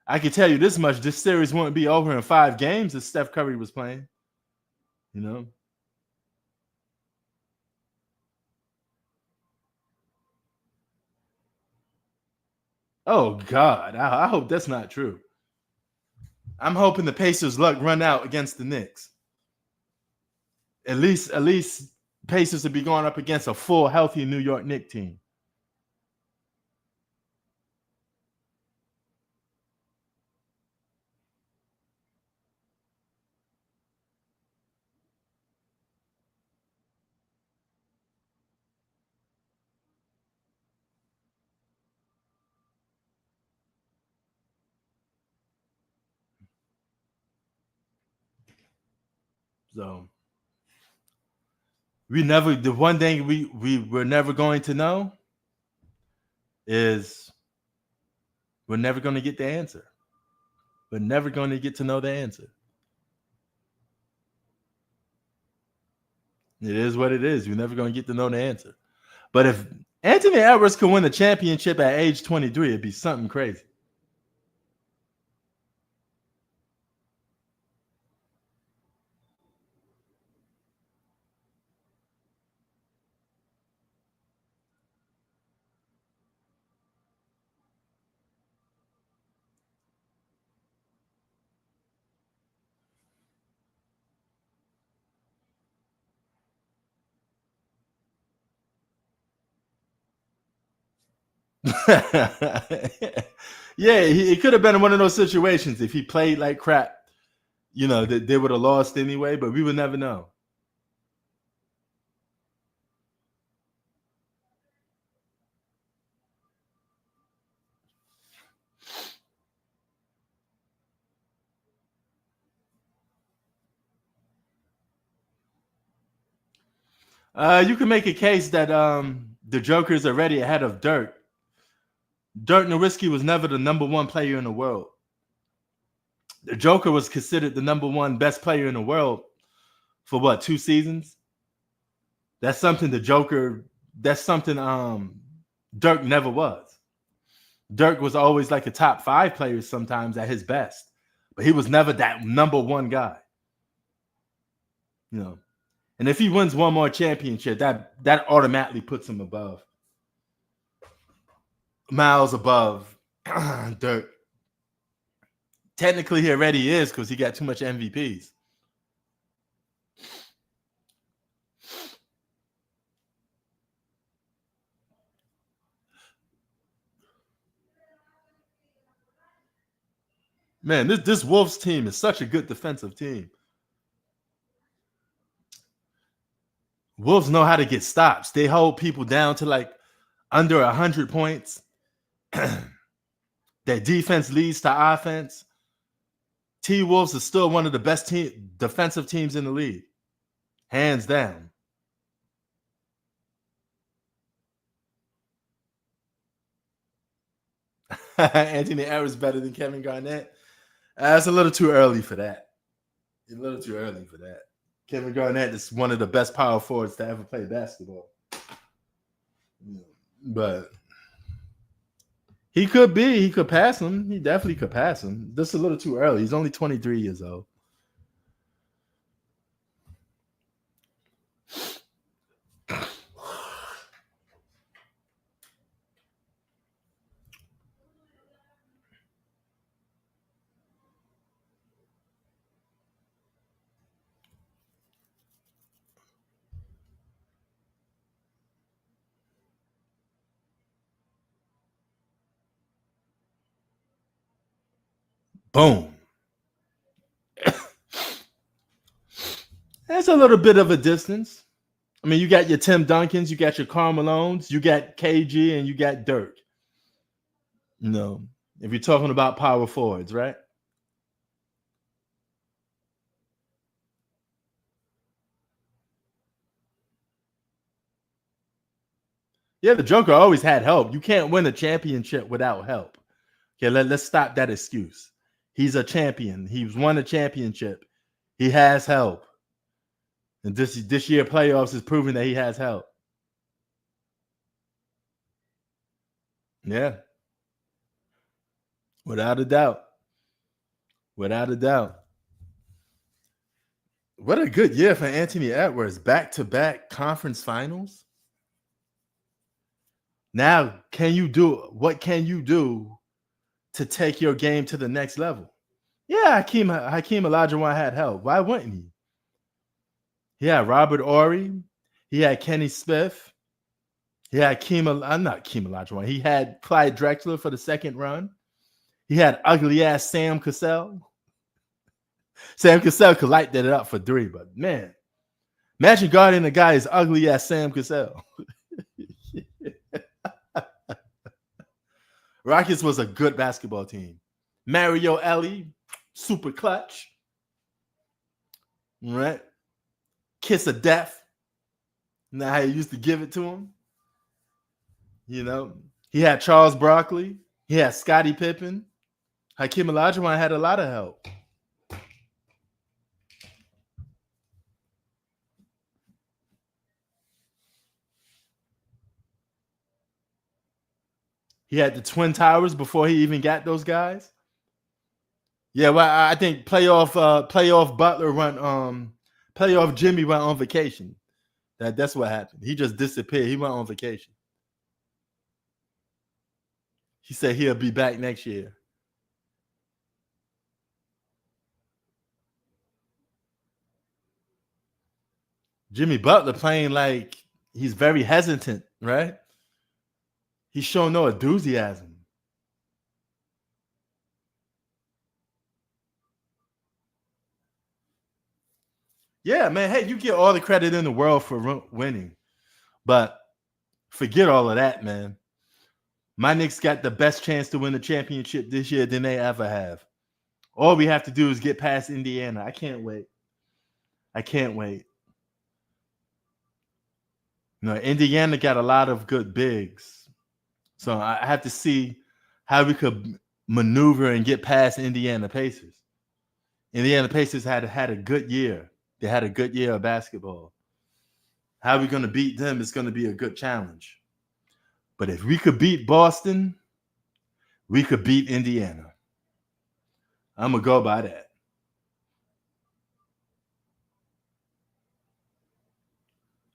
[SPEAKER 1] I can tell you this much: this series wouldn't be over in 5 games if Steph Curry was playing. You know. Oh God, I hope that's not true. I'm hoping the Pacers' luck run out against the Knicks. At least Pacers will be going up against a full, healthy New York Knicks team. So we never. The one thing we're never going to know is we're never going to get the answer. We're never going to get to know the answer. It is what it is. You're never going to get to know the answer. But if Anthony Edwards could win the championship at age 23, it'd be something crazy. Yeah, it could have been one of those situations if he played like crap. You know, they would have lost anyway, but we would never know. You can make a case that the Joker is already ahead of Dirk. Dirk Nowitzki was never the number one player in the world. The Joker was considered the number one best player in the world for what, 2 seasons? That's something the Joker. That's something Dirk never was. Dirk was always like a top 5 player sometimes at his best, but he was never that number one guy. You know, and if he wins one more championship, that automatically puts him above, miles above Dirk. Technically, he already is because he got too much MVPs. Man, this Wolves team is such a good defensive team. Wolves know how to get stops. They hold people down to like under 100 points. Their defense leads to offense. T Wolves is still one of the best defensive teams in the league, hands down. Anthony Edwards better than Kevin Garnett. It's a little too early for that. A little too early for that. Kevin Garnett is one of the best power forwards to ever play basketball. But he could be. He could pass him. He definitely could pass him. Just a little too early. He's only 23 years old. Boom. That's a little bit of a distance. I mean, you got your Tim Duncans, you got your Karl Malones, you got KG, and you got Dirk. You know, if you're talking about power forwards, right? Yeah, the Joker always had help. You can't win a championship without help. Okay, let's stop that excuse. He's a champion. He's won a championship. He has help. And this year playoffs is proving that he has help. Yeah. Without a doubt. Without a doubt. What a good year for Anthony Edwards. Back-to-back conference finals. Now, what can you do to take your game to the next level? Yeah, Hakeem Olajuwon had help. Why wouldn't he? He had Robert Horry. He had Kenny Smith. He had not Hakeem Olajuwon. He had Clyde Drexler for the second run. He had ugly ass Sam Cassell. Sam Cassell could light that up for three, but man, imagine guarding a guy as ugly as Sam Cassell. Rockets was a good basketball team. Mario Ellie, super clutch. Right? Kiss of death. Now how you used to give it to him. You know, he had Charles Barkley. He had Scottie Pippen. Hakeem Olajuwon had a lot of help. He had the Twin Towers before he even got those guys. Yeah, well, I think playoff Butler playoff Jimmy went on vacation. That's what happened. He just disappeared. He went on vacation. He said he'll be back next year. Jimmy Butler playing like he's very hesitant, right? He's showing no enthusiasm. Yeah, man. Hey, you get all the credit in the world for winning, but forget all of that, man. My Knicks got the best chance to win the championship this year than they ever have. All we have to do is get past Indiana. I can't wait. I can't wait. You know, Indiana got a lot of good bigs. So I have to see how we could maneuver and get past Indiana Pacers. Indiana Pacers had a good year. They had a good year of basketball. How are we going to beat them is going to be a good challenge. But if we could beat Boston, we could beat Indiana. I'm going to go by that.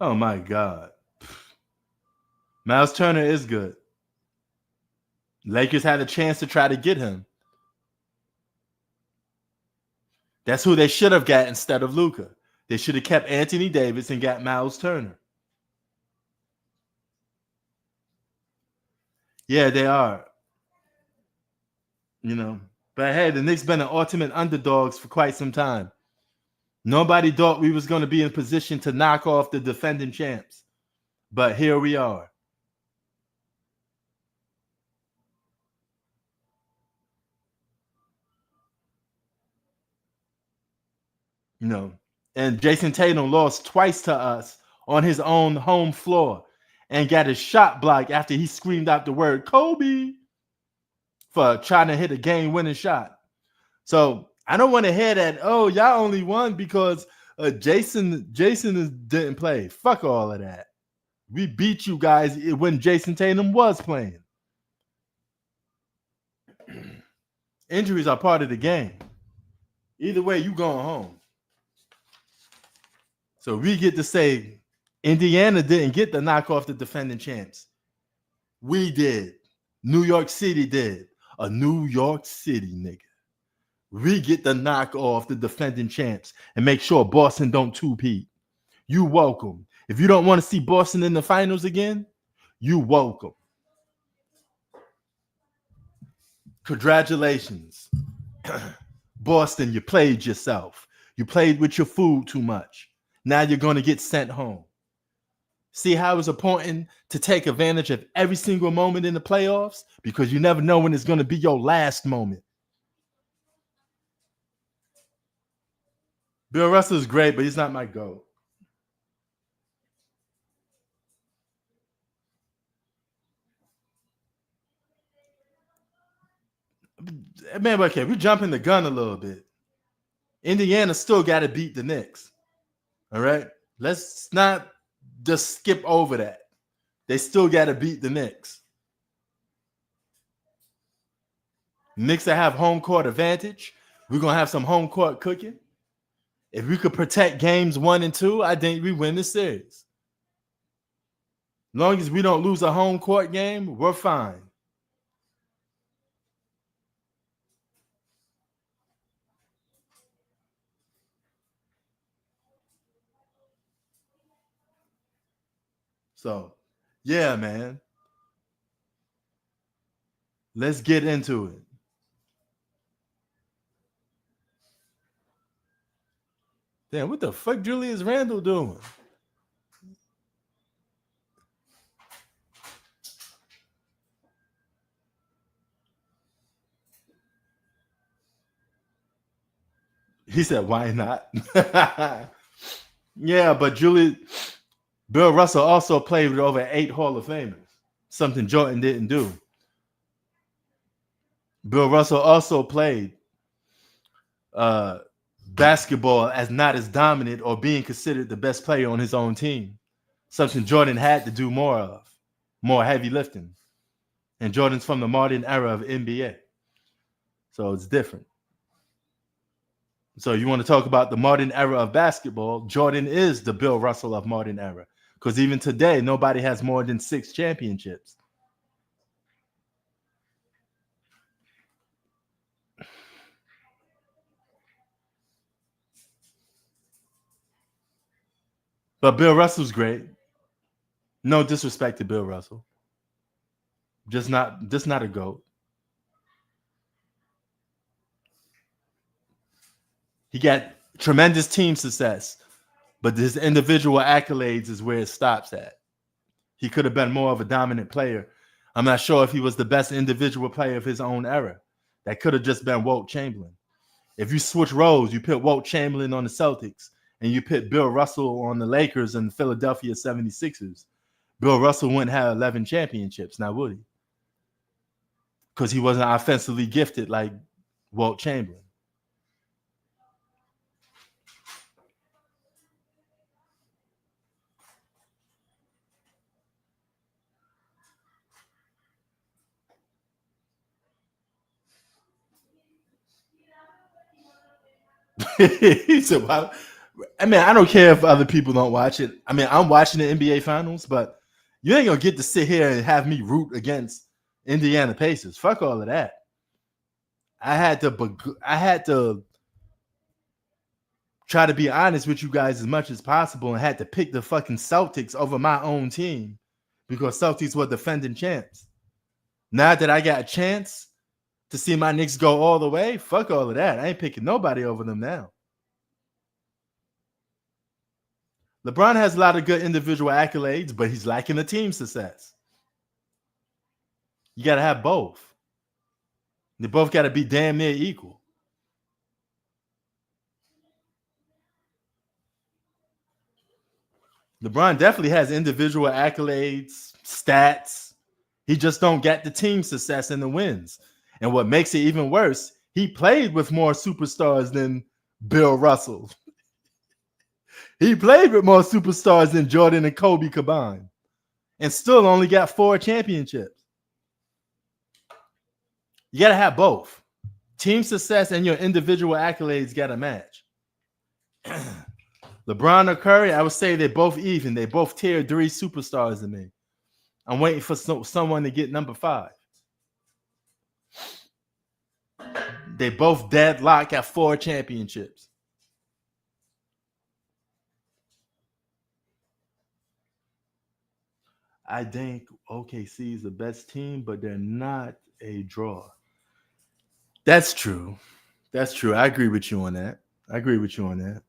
[SPEAKER 1] Oh, my God. Miles Turner is good. Lakers had a chance to try to get him. That's who they should have got instead of Luka. They should have kept Anthony Davis and got Miles Turner. Yeah, they are. You know, but hey, the Knicks been an ultimate underdogs for quite some time. Nobody thought we was going to be in position to knock off the defending champs, but here we are. You know, and Jason Tatum lost twice to us on his own home floor and got his shot blocked after he screamed out the word Kobe for trying to hit a game-winning shot. So I don't want to hear that, oh, y'all only won because Jason didn't play. Fuck all of that. We beat you guys when Jason Tatum was playing. Injuries are part of the game. Either way, you going home. So we get to say Indiana didn't get the knock off the defending champs. We did. New York City did. A New York City nigga. We get the knock off the defending champs and make sure Boston don't two-peat. You welcome. If you don't want to see Boston in the finals again, you welcome. Congratulations. Boston, you played yourself. You played with your food too much. Now you're going to get sent home. See how it's important to take advantage of every single moment in the playoffs? Because you never know when it's going to be your last moment. Bill Russell is great, but he's not my GOAT. Man, okay, we're jumping the gun a little bit. Indiana still got to beat the Knicks. All right? Let's not just skip over that. They still got to beat the Knicks. Knicks that have home court advantage. We're going to have some home court cooking. If we could protect games 1 and 2, I think we win the series. As long as we don't lose a home court game, we're fine. So, yeah, man. Let's get into it. Damn, what the fuck Julius Randle doing? He said, why not? Yeah, but Bill Russell also played with over 8 Hall of Famers, something Jordan didn't do. Bill Russell also played basketball as not as dominant or being considered the best player on his own team, something Jordan had to do more of, more heavy lifting. And Jordan's from the modern era of NBA. So it's different. So you want to talk about the modern era of basketball? Jordan is the Bill Russell of modern era. Because even today, nobody has more than 6 championships. But Bill Russell's great. No disrespect to Bill Russell. Just not a GOAT. He got tremendous team success, but his individual accolades is where it stops at. He could have been more of a dominant player. I'm not sure if he was the best individual player of his own era. That could have just been Wilt Chamberlain. If you switch roles, you put Wilt Chamberlain on the Celtics and you put Bill Russell on the Lakers and the Philadelphia 76ers, Bill Russell wouldn't have 11 championships, now would he? Because he wasn't offensively gifted like Wilt Chamberlain. He said, well, I mean, I don't care if other people don't watch it. I mean, I'm watching the NBA Finals, but you ain't gonna get to sit here and have me root against Indiana Pacers. Fuck all of that. I had to try to be honest with you guys as much as possible and had to pick the fucking Celtics over my own team because Celtics were defending champs. Now that I got a chance to see my Knicks go all the way, fuck all of that. I ain't picking nobody over them now. LeBron has a lot of good individual accolades, but he's lacking the team success. You got to have both. They both got to be damn near equal. LeBron definitely has individual accolades, stats. He just don't get the team success and the wins. And what makes it even worse, he played with more superstars than Bill Russell. He played with more superstars than Jordan and Kobe combined and still only got 4 championships. You got to have both. Team success and your individual accolades got to match. LeBron or Curry, I would say they're both even. They both tier 3 superstars to me. I'm waiting for someone to get number 5. They both deadlock at 4 championships. I think OKC is the best team, but they're not a draw. That's true. That's true. I agree with you on that. I agree with you on that.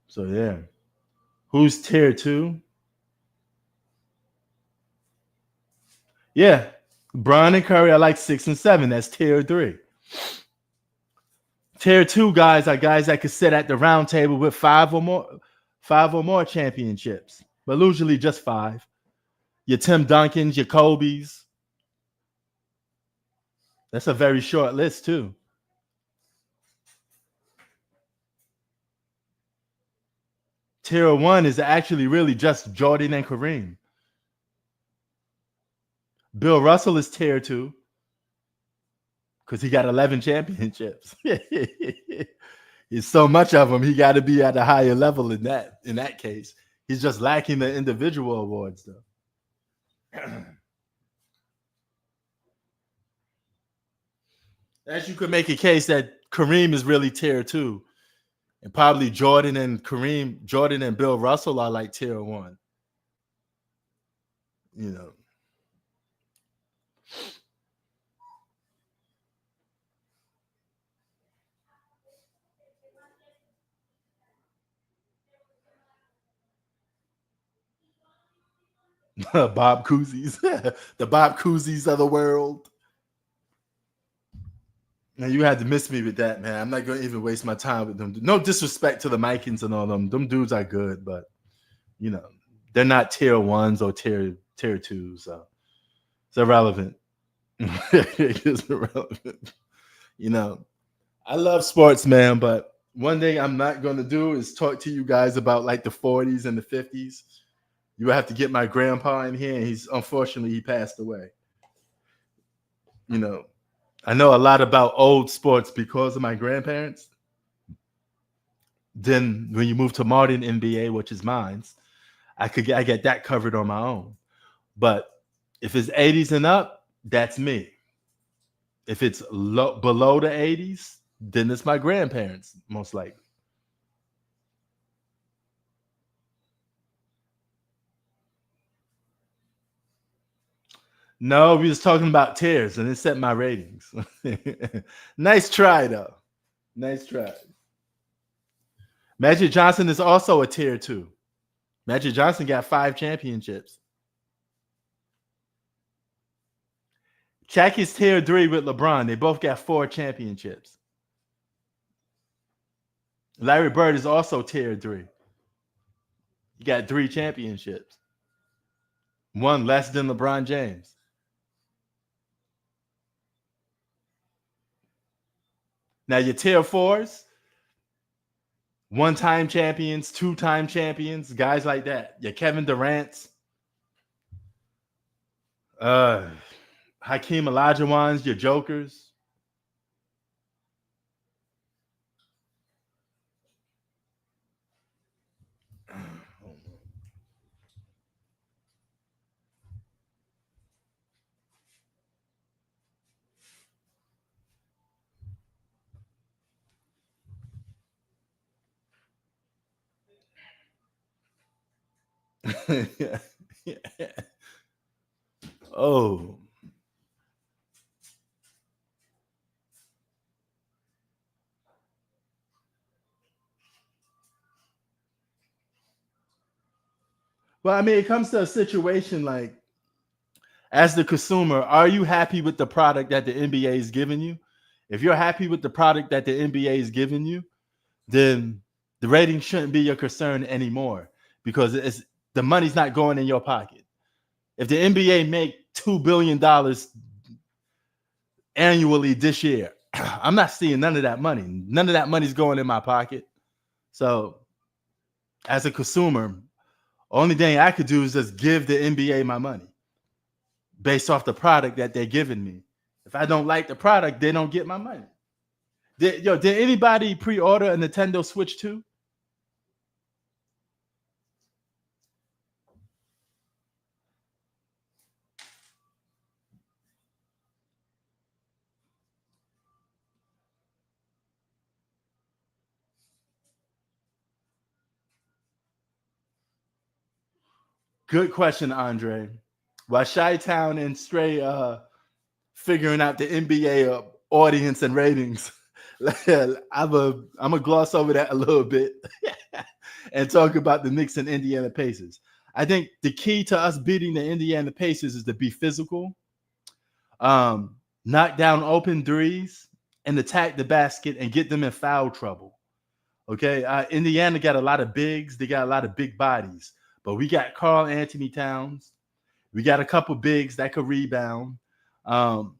[SPEAKER 1] So yeah. Who's tier two? Yeah. Bron and Curry, I like 6 and 7. That's tier three. Tier two guys are guys that could sit at the round table with five or more championships, but usually just five. Your Tim Duncans, your Kobe's. That's a very short list too. Tier one is actually really just Jordan and Kareem. Bill Russell is tier two because he got 11 championships. It's so much of them. He got to be at a higher level in that case. He's just lacking the individual awards though. As you could make a case that Kareem is really tier two, and probably Jordan and Bill Russell are like tier one. You know, Bob Cousy's, the Bob Cousy's of the world. Now you had to miss me with that, man. I'm not gonna even waste my time with them. No disrespect to the Mikins and all them. Them dudes are good, but you know, they're not tier ones or tier twos. So it's irrelevant. It's irrelevant. You know, I love sports, man, but one thing I'm not gonna do is talk to you guys about like the 40s and the 50s. You have to get my grandpa in here, and he passed away. You know, I know a lot about old sports because of my grandparents. Then when you move to modern NBA, which is mine's, I get that covered on my own. But if it's 80s and up, that's me. If it's below the 80s, then it's my grandparents, most likely. No, we was talking about tears and it set my ratings. Nice try, though. Nice try. Magic Johnson is also a tier two. Magic Johnson got 5 championships. Shaq is tier three with LeBron. They both got 4 championships. Larry Bird is also tier three. He got 3 championships. One less than LeBron James. Now your tier fours, one-time champions, two-time champions, guys like that. Your Kevin Durant's, uh, Hakeem Olajuwon's, your Jokers. Yeah. Oh, well, I mean, it comes to a situation like, as the consumer, are you happy with the product that the NBA is giving you? If you're happy with the product that the NBA is giving you, then the rating shouldn't be your concern anymore because the money's not going in your pocket. If the NBA make $2 billion annually this year, I'm not seeing none of that money. None of that money's going in my pocket. So, as a consumer, only thing I could do is just give the NBA my money based off the product that they're giving me. If I don't like the product, they don't get my money. Did anybody pre-order a Nintendo Switch 2? Good question, Andre. While Chi-Town and Stray figuring out the NBA audience and ratings, I'm a gloss over that a little bit and talk about the Knicks and Indiana Pacers. I think the key to us beating the Indiana Pacers is to be physical, knock down open threes, and attack the basket and get them in foul trouble. Okay, Indiana got a lot of bigs. They got a lot of big bodies, but we got Carl Anthony Towns. We got a couple bigs that could rebound. Um,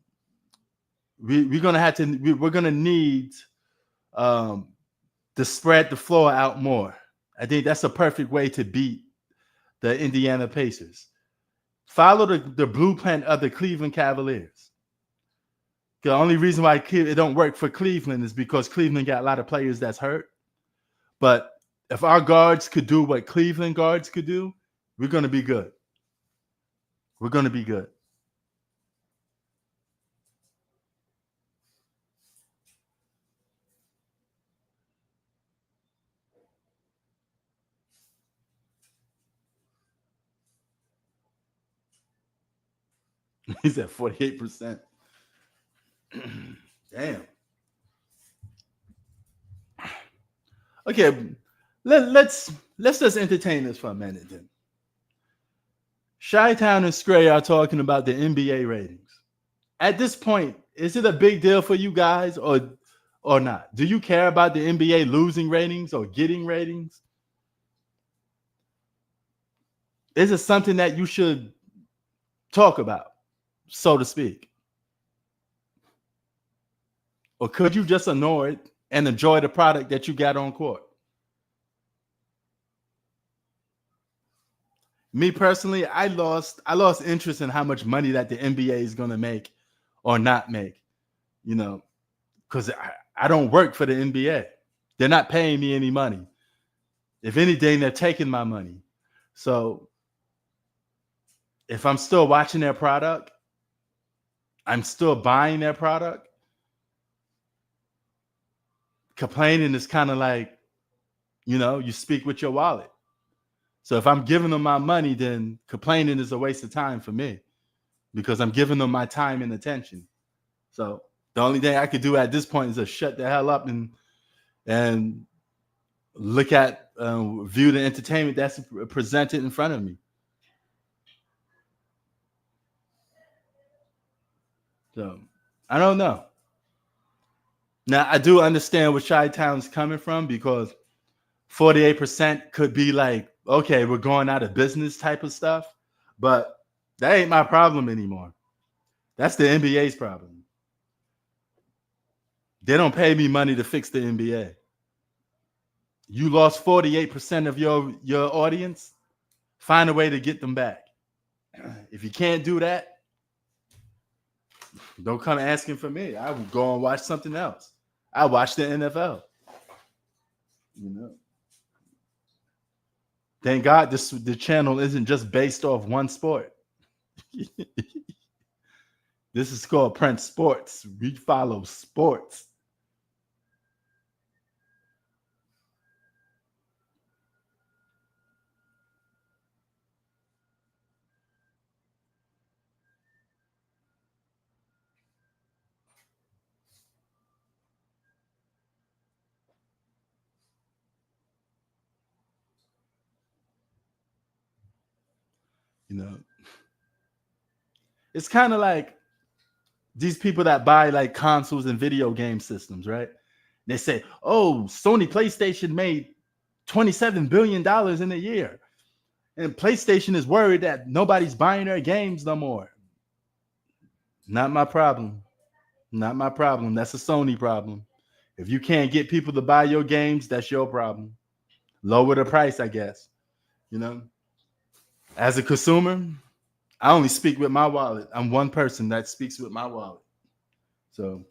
[SPEAKER 1] we're gonna have to. We're gonna need um, to spread the floor out more. I think that's a perfect way to beat the Indiana Pacers. Follow the blueprint of the Cleveland Cavaliers. The only reason why it don't work for Cleveland is because Cleveland got a lot of players that's hurt. But if our guards could do what Cleveland guards could do, we're going to be good. We're going to be good. He's at 48%. Damn. Okay, let's just entertain this for a minute then. Chi-Town and Stray are talking about the NBA ratings. At this point, is it a big deal for you guys or not? Do you care about the NBA losing ratings or getting ratings? Is it something that you should talk about, so to speak? Or could you just ignore it and enjoy the product that you got on court? Me personally, I lost interest in how much money that the NBA is going to make or not make, because I don't work for the NBA. They're not paying me any money. If anything, they're taking my money. So if I'm still watching their product, I'm still buying their product, complaining is kind of like, you speak with your wallet. So if I'm giving them my money, then complaining is a waste of time for me because I'm giving them my time and attention. So the only thing I could do at this point is just shut the hell up and look at, view the entertainment that's presented in front of me. So I don't know. Now I do understand where Chi-Town's coming from because 48% could be like, okay, we're going out of business type of stuff, but that ain't my problem anymore. That's the NBA's problem. They don't pay me money to fix the NBA. You lost 48% of your audience. Find a way to get them back. If you can't do that, don't come asking for me. I will go and watch something else. I watch the NFL. Thank God the channel isn't just based off one sport. This is called Prince Sports. We follow sports. It's kind of like these people that buy like consoles and video game systems, right? They say, oh, Sony PlayStation made $27 billion in a year. And PlayStation is worried that nobody's buying their games no more. Not my problem. Not my problem. That's a Sony problem. If you can't get people to buy your games, that's your problem. Lower the price, I guess. As a consumer, I only speak with my wallet. I'm one person that speaks with my wallet. So,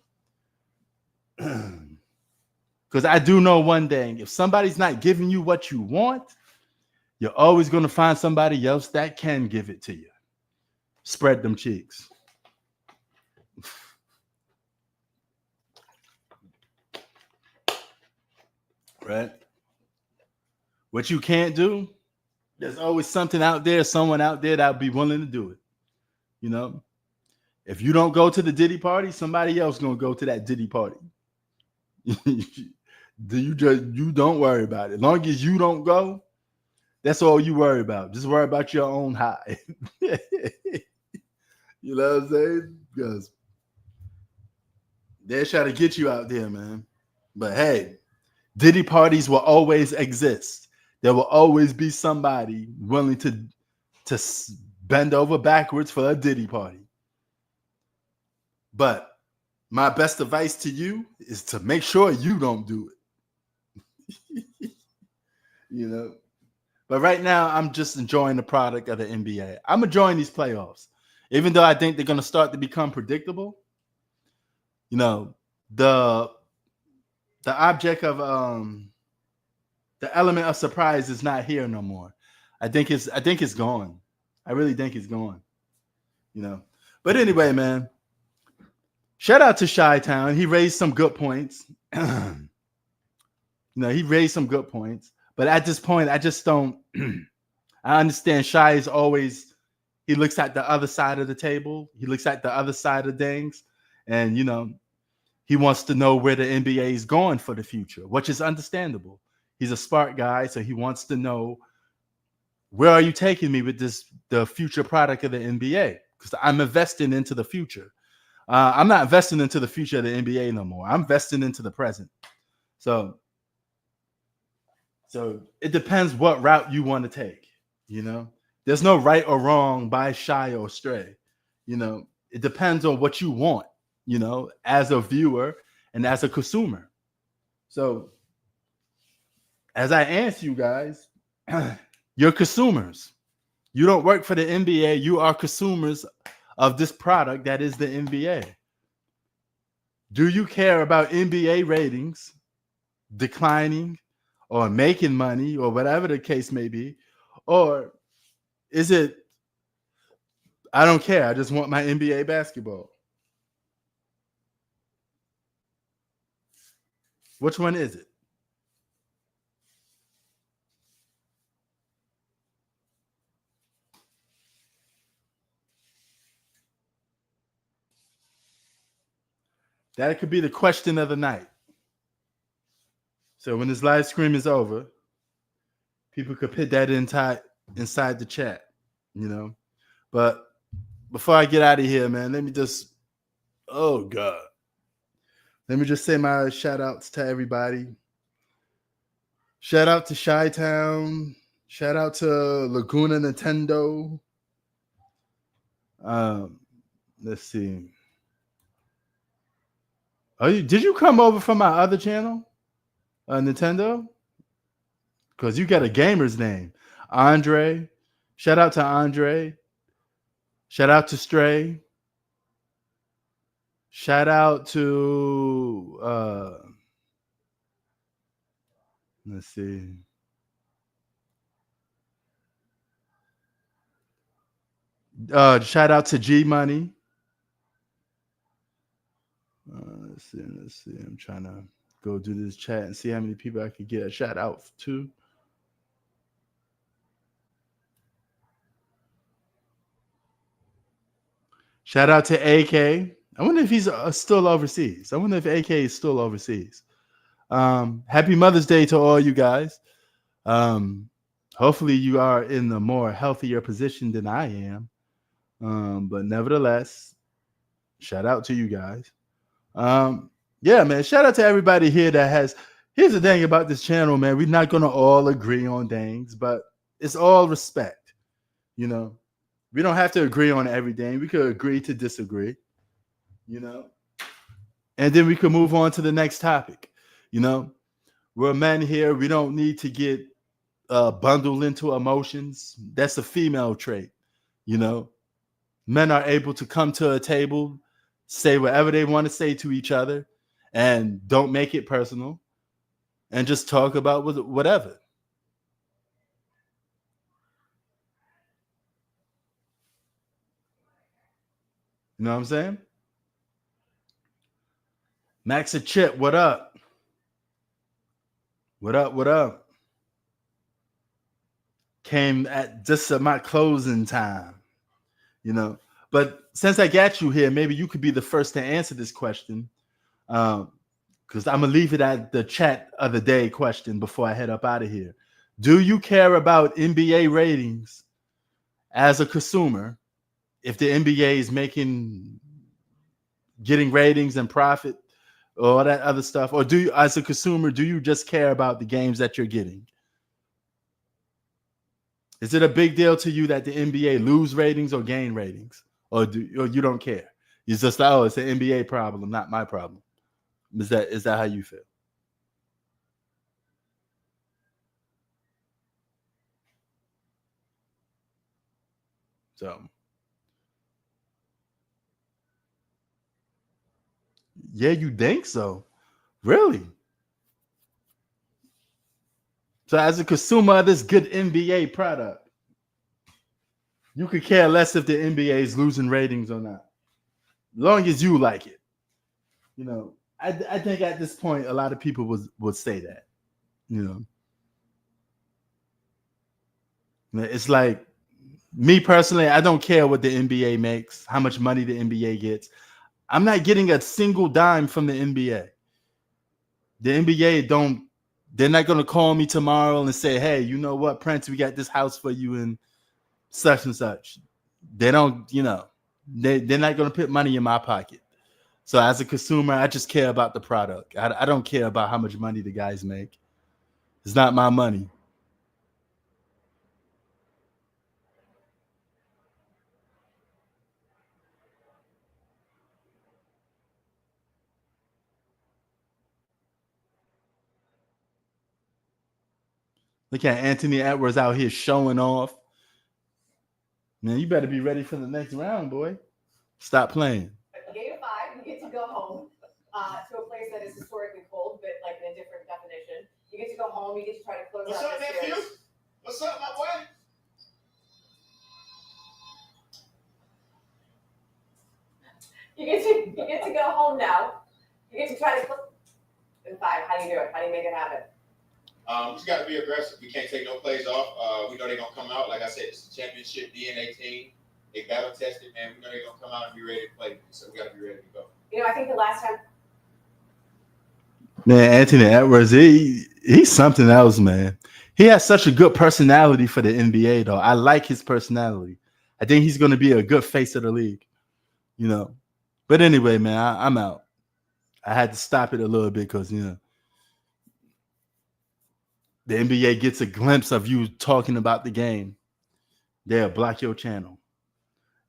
[SPEAKER 1] because I do know one thing, if somebody's not giving you what you want, you're always going to find somebody else that can give it to you. Spread them cheeks. Right? What you can't do There's always something out there, someone out there that would be willing to do it. You know, if you don't go to the Diddy party, somebody else gonna go to that Diddy party. You don't worry about it. As long as you don't go, that's all you worry about. Just worry about your own high. You know what I'm saying? Because they're trying to get you out there, man. But hey, Diddy parties will always exist. There will always be somebody willing to bend over backwards for a Diddy party. But my best advice to you is to make sure you don't do it. You know. But right now, I'm just enjoying the product of the NBA. I'm enjoying these playoffs, even though I think they're going to start to become predictable. You know, the object of the element of surprise is not here no more. I think it's gone. I really think it's gone. You know. But anyway, man, shout out to Chi-Town. He raised some good points. He raised some good points. But at this point, I just don't. I understand Shy is always. He looks at the other side of the table. He looks at the other side of things, and he wants to know where the NBA is going for the future, which is understandable. He's a smart guy, so he wants to know where are you taking me with the future product of the NBA? Because I'm investing into the future. I'm not investing into the future of the NBA no more. I'm investing into the present. So it depends what route you want to take. There's no right or wrong by Shy or Stray. It depends on what you want. As a viewer and as a consumer. So as I answer you guys, you're consumers. You don't work for the NBA. You are consumers of this product that is the NBA. Do you care about NBA ratings declining or making money or whatever the case may be? Or is it, I don't care, I just want my NBA basketball? Which one is it? That could be the question of the night. So when this live stream is over, people could put that inside the chat, But before I get out of here, man, let me just say my shout outs to everybody. Shout out to Chi-Town. Shout out to Laguna Nintendo. Let's see. Did you come over from my other channel, Nintendo? Because you got a gamer's name, Andre. Shout out to Andre. Shout out to Stray. Shout out to let's see. Shout out to G Money. Let's see. I'm trying to go do this chat and see how many people I could get a shout out to. Shout out to AK. I wonder if he's still overseas. I wonder if AK is still overseas. Happy Mother's Day to all you guys. Hopefully you are in a more healthier position than I am. But nevertheless, shout out to you guys. Yeah, man. Shout out to everybody here that has. Here's the thing about this channel, man. We're not gonna all agree on things, but it's all respect. We don't have to agree on everything. We could agree to disagree. And then we could move on to the next topic. We're men here. We don't need to get bundled into emotions. That's a female trait. Men are able to come to a table, say whatever they want to say to each other, and don't make it personal, and just talk about whatever. You know what I'm saying? Max a Chip, what up? What up? came at just at my closing time, you know. But since I got you here, maybe you could be the first to answer this question. Because I'm gonna leave it at the chat of the day question before I head up out of here. Do you care about NBA ratings as a consumer? If the NBA is getting ratings and profit, or all that other stuff, or do you, as a consumer, do you just care about the games that you're getting? Is it a big deal to you that the NBA lose ratings or gain ratings, or you don't care? You just like, oh, it's an NBA problem, not my problem. Is that how you feel? So, yeah, you think so? Really? So, as a consumer of this good NBA product, you could care less if the NBA is losing ratings or not, as long as you like it. You know, I think at this point, a lot of people would say that. You know, it's like me personally, I don't care what the NBA makes, how much money the NBA gets. I'm not getting a single dime from the NBA. The NBA don't. They're not going to call me tomorrow and say, "Hey, you know what, Prince? We got this house for you in such and such." They don't. You know, they're not going to put money in my pocket. So as a consumer, I just care about the product. I don't care about how much money the guys make. It's not my money. Look at Anthony Edwards out here showing off. Man, you better be ready for the next round, boy. Stop playing.
[SPEAKER 2] Gm4, you get to go home to a place that is historically cold, but like in a different definition. You get to go home. You get to try to close
[SPEAKER 3] What's
[SPEAKER 2] out
[SPEAKER 3] up,
[SPEAKER 2] the
[SPEAKER 3] nephew?
[SPEAKER 2] stairs.
[SPEAKER 3] What's up, my boy?
[SPEAKER 2] You get to go home now. You get to try to close. In 5, how do you do it? How do you make it happen?
[SPEAKER 3] We just got to be aggressive. We can't take no plays off. We know they're gonna come out. Like I said, it's a championship DNA team. They battle tested, man. We know they're gonna come out and be ready to play. So we got to be ready to go.
[SPEAKER 2] You know, I think the last time.
[SPEAKER 1] Man, Anthony Edwards, he's something else, man. He has such a good personality for the NBA, though. I like his personality. I think he's going to be a good face of the league, you know. But anyway, man, I'm out. I had to stop it a little bit because, you know, the NBA gets a glimpse of you talking about the game. They'll block your channel.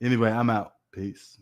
[SPEAKER 1] Anyway, I'm out. Peace.